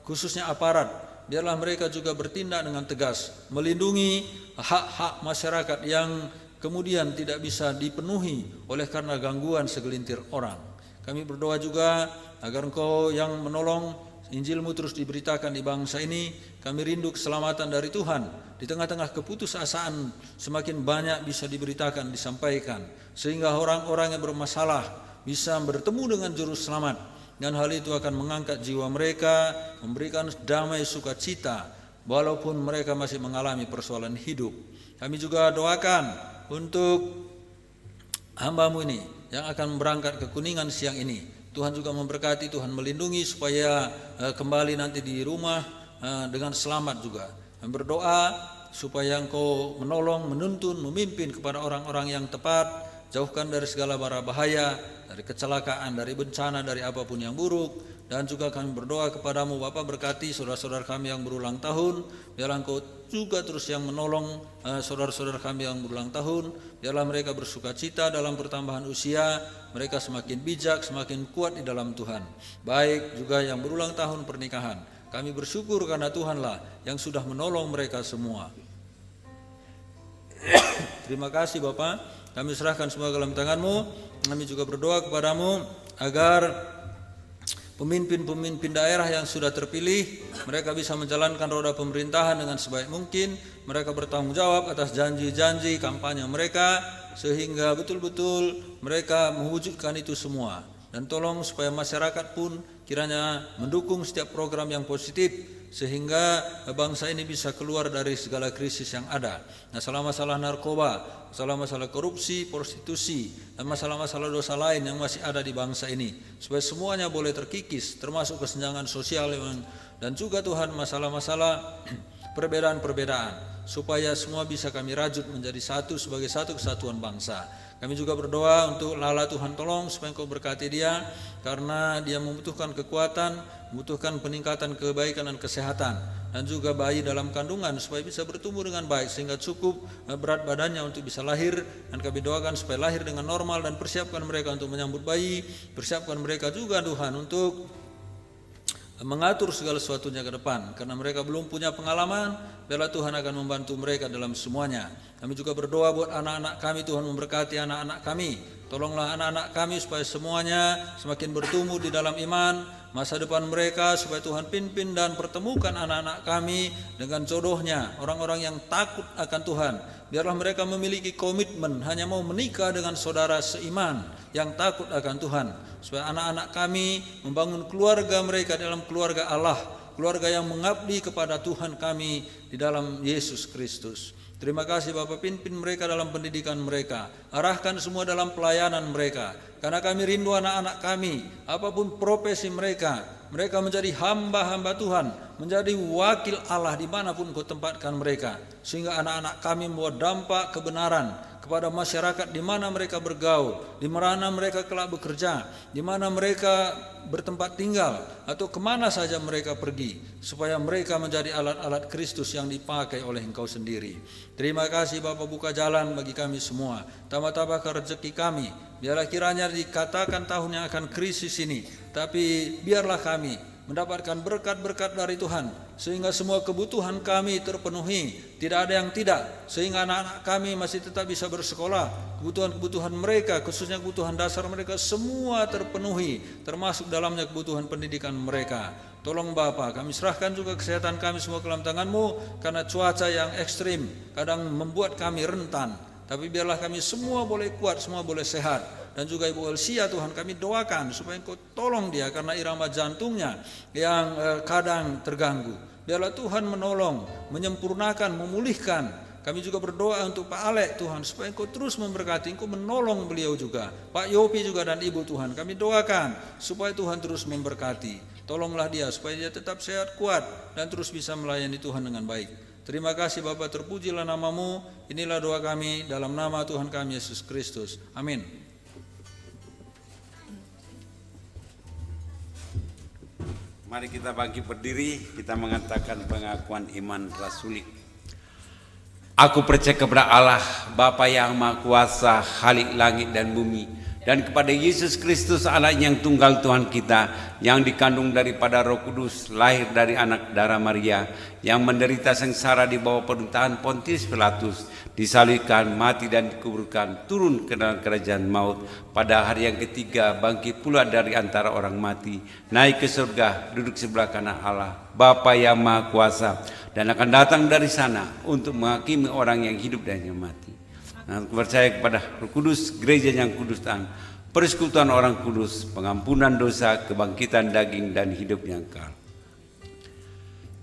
khususnya aparat, biarlah mereka juga bertindak dengan tegas, melindungi hak-hak masyarakat yang kemudian tidak bisa dipenuhi oleh karena gangguan segelintir orang. Kami berdoa juga agar Engkau yang menolong Injil-Mu terus diberitakan di bangsa ini. Kami rindu keselamatan dari Tuhan. Di tengah-tengah keputusasaan semakin banyak bisa diberitakan, disampaikan, sehingga orang-orang yang bermasalah bisa bertemu dengan Juru Selamat, dan hal itu akan mengangkat jiwa mereka, memberikan damai sukacita walaupun mereka masih mengalami persoalan hidup. Kami juga doakan untuk hamba-Mu ini yang akan berangkat ke Kuningan siang ini. Tuhan juga memberkati, Tuhan melindungi supaya kembali nanti di rumah dengan selamat juga. Berdoa supaya Engkau menolong, menuntun, memimpin kepada orang-orang yang tepat, jauhkan dari segala bara bahaya, dari kecelakaan, dari bencana, dari apapun yang buruk. Dan juga kami berdoa kepadamu Bapa, berkati saudara-saudara kami yang berulang tahun. Biarlah Engkau juga terus yang menolong saudara-saudara kami yang berulang tahun. Biarlah mereka bersukacita dalam pertambahan usia, mereka semakin bijak, semakin kuat di dalam Tuhan. Baik juga yang berulang tahun pernikahan, kami bersyukur karena Tuhanlah yang sudah menolong mereka semua. Terima kasih Bapa, kami serahkan semua ke dalam tangan-Mu. Kami juga berdoa kepadamu agar pemimpin-pemimpin daerah yang sudah terpilih, mereka bisa menjalankan roda pemerintahan dengan sebaik mungkin. Mereka bertanggung jawab atas janji-janji kampanye mereka, sehingga betul-betul mereka mewujudkan itu semua. Dan tolong supaya masyarakat pun kiranya mendukung setiap program yang positif, sehingga bangsa ini bisa keluar dari segala krisis yang ada. Masalah-masalah narkoba, masalah-masalah korupsi, prostitusi, dan masalah-masalah dosa lain yang masih ada di bangsa ini, supaya semuanya boleh terkikis, termasuk kesenjangan sosial dan juga Tuhan masalah-masalah perbedaan-perbedaan, supaya semua bisa kami rajut menjadi satu sebagai satu kesatuan bangsa. Kami juga berdoa untuk Lala, Tuhan tolong supaya Engkau berkati dia, karena dia membutuhkan kekuatan, membutuhkan peningkatan kebaikan dan kesehatan, dan juga bayi dalam kandungan supaya bisa bertumbuh dengan baik sehingga cukup berat badannya untuk bisa lahir. Dan kami doakan supaya lahir dengan normal, dan persiapkan mereka untuk menyambut bayi, persiapkan mereka juga Tuhan untuk mengatur segala sesuatunya ke depan, karena mereka belum punya pengalaman. Biarlah Tuhan akan membantu mereka dalam semuanya. Kami juga berdoa buat anak-anak kami, Tuhan memberkati anak-anak kami. Tolonglah anak-anak kami supaya semuanya semakin bertumbuh di dalam iman, masa depan mereka supaya Tuhan pimpin dan pertemukan anak-anak kami dengan jodohnya, orang-orang yang takut akan Tuhan. Biarlah mereka memiliki komitmen hanya mau menikah dengan saudara seiman yang takut akan Tuhan, supaya anak-anak kami membangun keluarga mereka dalam keluarga Allah, keluarga yang mengabdi kepada Tuhan kami di dalam Yesus Kristus. Terima kasih Bapa, pimpin mereka dalam pendidikan mereka, arahkan semua dalam pelayanan mereka, karena kami rindu anak-anak kami, apapun profesi mereka, mereka menjadi hamba-hamba Tuhan, menjadi wakil Allah dimanapun Kau tempatkan mereka, sehingga anak-anak kami membawa dampak kebenaran kepada masyarakat di mana mereka bergaul, di mana mereka kelak bekerja, di mana mereka bertempat tinggal, atau kemana saja mereka pergi, supaya mereka menjadi alat-alat Kristus yang dipakai oleh Engkau sendiri. Terima kasih Bapa, buka jalan bagi kami semua, tambah-tambahkan rezeki kami, biarlah kiranya dikatakan tahun yang akan krisis ini, tapi biarlah kami mendapatkan berkat-berkat dari Tuhan, sehingga semua kebutuhan kami terpenuhi, tidak ada yang tidak, sehingga anak-anak kami masih tetap bisa bersekolah, kebutuhan-kebutuhan mereka, khususnya kebutuhan dasar mereka semua terpenuhi, termasuk dalamnya kebutuhan pendidikan mereka. Tolong Bapa, kami serahkan juga kesehatan kami semua ke dalam tangan-Mu, karena cuaca yang ekstrim kadang membuat kami rentan, tapi biarlah kami semua boleh kuat, semua boleh sehat. Dan juga Ibu Elsia, Tuhan kami doakan supaya Engkau tolong dia karena irama jantungnya yang kadang terganggu. Biarlah Tuhan menolong, menyempurnakan, memulihkan. Kami juga berdoa untuk Pak Alek Tuhan, supaya Engkau terus memberkati, Engkau menolong beliau juga. Pak Yopi juga dan Ibu Tuhan, kami doakan supaya Tuhan terus memberkati. Tolonglah dia supaya dia tetap sehat, kuat, dan terus bisa melayani Tuhan dengan baik. Terima kasih Bapa, terpujilah nama-Mu. Inilah doa kami dalam nama Tuhan kami Yesus Kristus. Amin. Mari kita bangkit berdiri, kita mengatakan pengakuan iman rasuli. Aku percaya kepada Allah, Bapa yang Maha Kuasa, Khalik langit dan bumi, dan kepada Yesus Kristus anak yang tunggal Tuhan kita, yang dikandung daripada Roh Kudus, lahir dari anak darah Maria, yang menderita sengsara di bawah pemerintahan Pontius Pilatus, disalibkan, mati dan dikuburkan, turun ke dalam kerajaan maut, pada hari yang ketiga bangkit pula dari antara orang mati, naik ke surga, duduk sebelah kanan Allah, Bapa yang Maha Kuasa, dan akan datang dari sana untuk menghakimi orang yang hidup dan yang mati. Aku percaya kepada Roh Kudus, gereja yang kudus dan persekutuan orang kudus, pengampunan dosa, kebangkitan daging dan hidup yang kekal.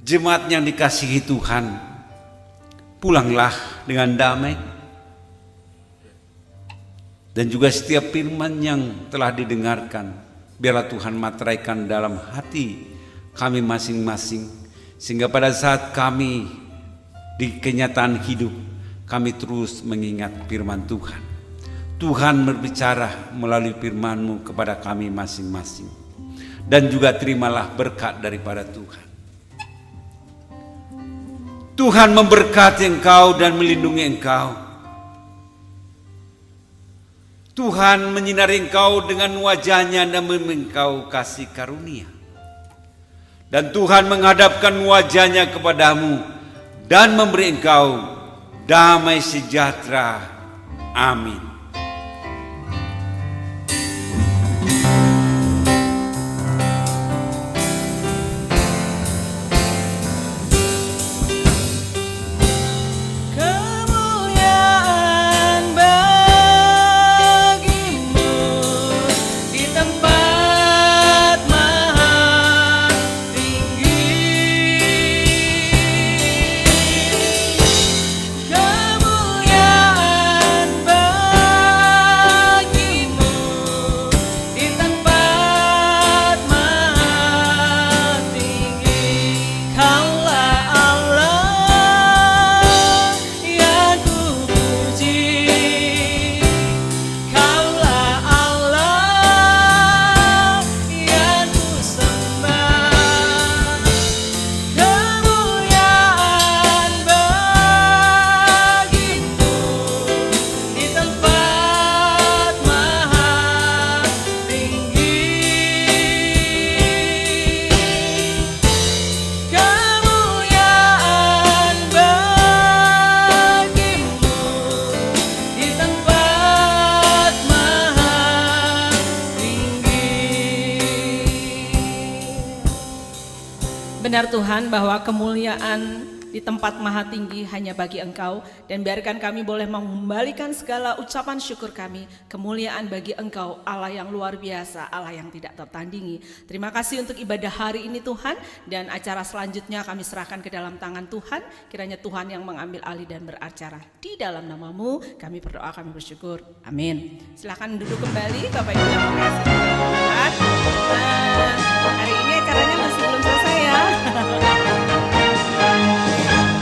Jemaat yang dikasihi Tuhan, pulanglah dengan damai, dan juga setiap firman yang telah didengarkan, biarlah Tuhan materaikan dalam hati kami masing-masing, sehingga pada saat kami di kenyataan hidup, kami terus mengingat firman Tuhan. Tuhan berbicara melalui firman-Mu kepada kami masing-masing, dan juga terimalah berkat daripada Tuhan. Tuhan memberkati engkau dan melindungi engkau. Tuhan menyinari engkau dengan wajah-Nya dan memberi engkau kasih karunia. Dan Tuhan menghadapkan wajah-Nya kepadamu dan memberi engkau damai sejahtera. Amin. Benar Tuhan bahwa kemuliaan di tempat maha tinggi hanya bagi Engkau, dan biarkan kami boleh mengembalikan segala ucapan syukur kami, kemuliaan bagi Engkau, Allah yang luar biasa, Allah yang tidak tertandingi. Terima kasih untuk ibadah hari ini Tuhan, dan acara selanjutnya kami serahkan ke dalam tangan Tuhan. Kiranya Tuhan yang mengambil alih dan beracara. Di dalam nama-Mu kami berdoa, kami bersyukur. Amin. Silakan duduk kembali Bapak Ibu yang mengasihi Tuhan. Hari ini acaranya masih belum selesai ya.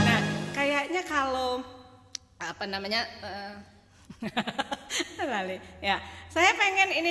Nah, kayaknya kalau apa namanya, ya, saya pengen ini.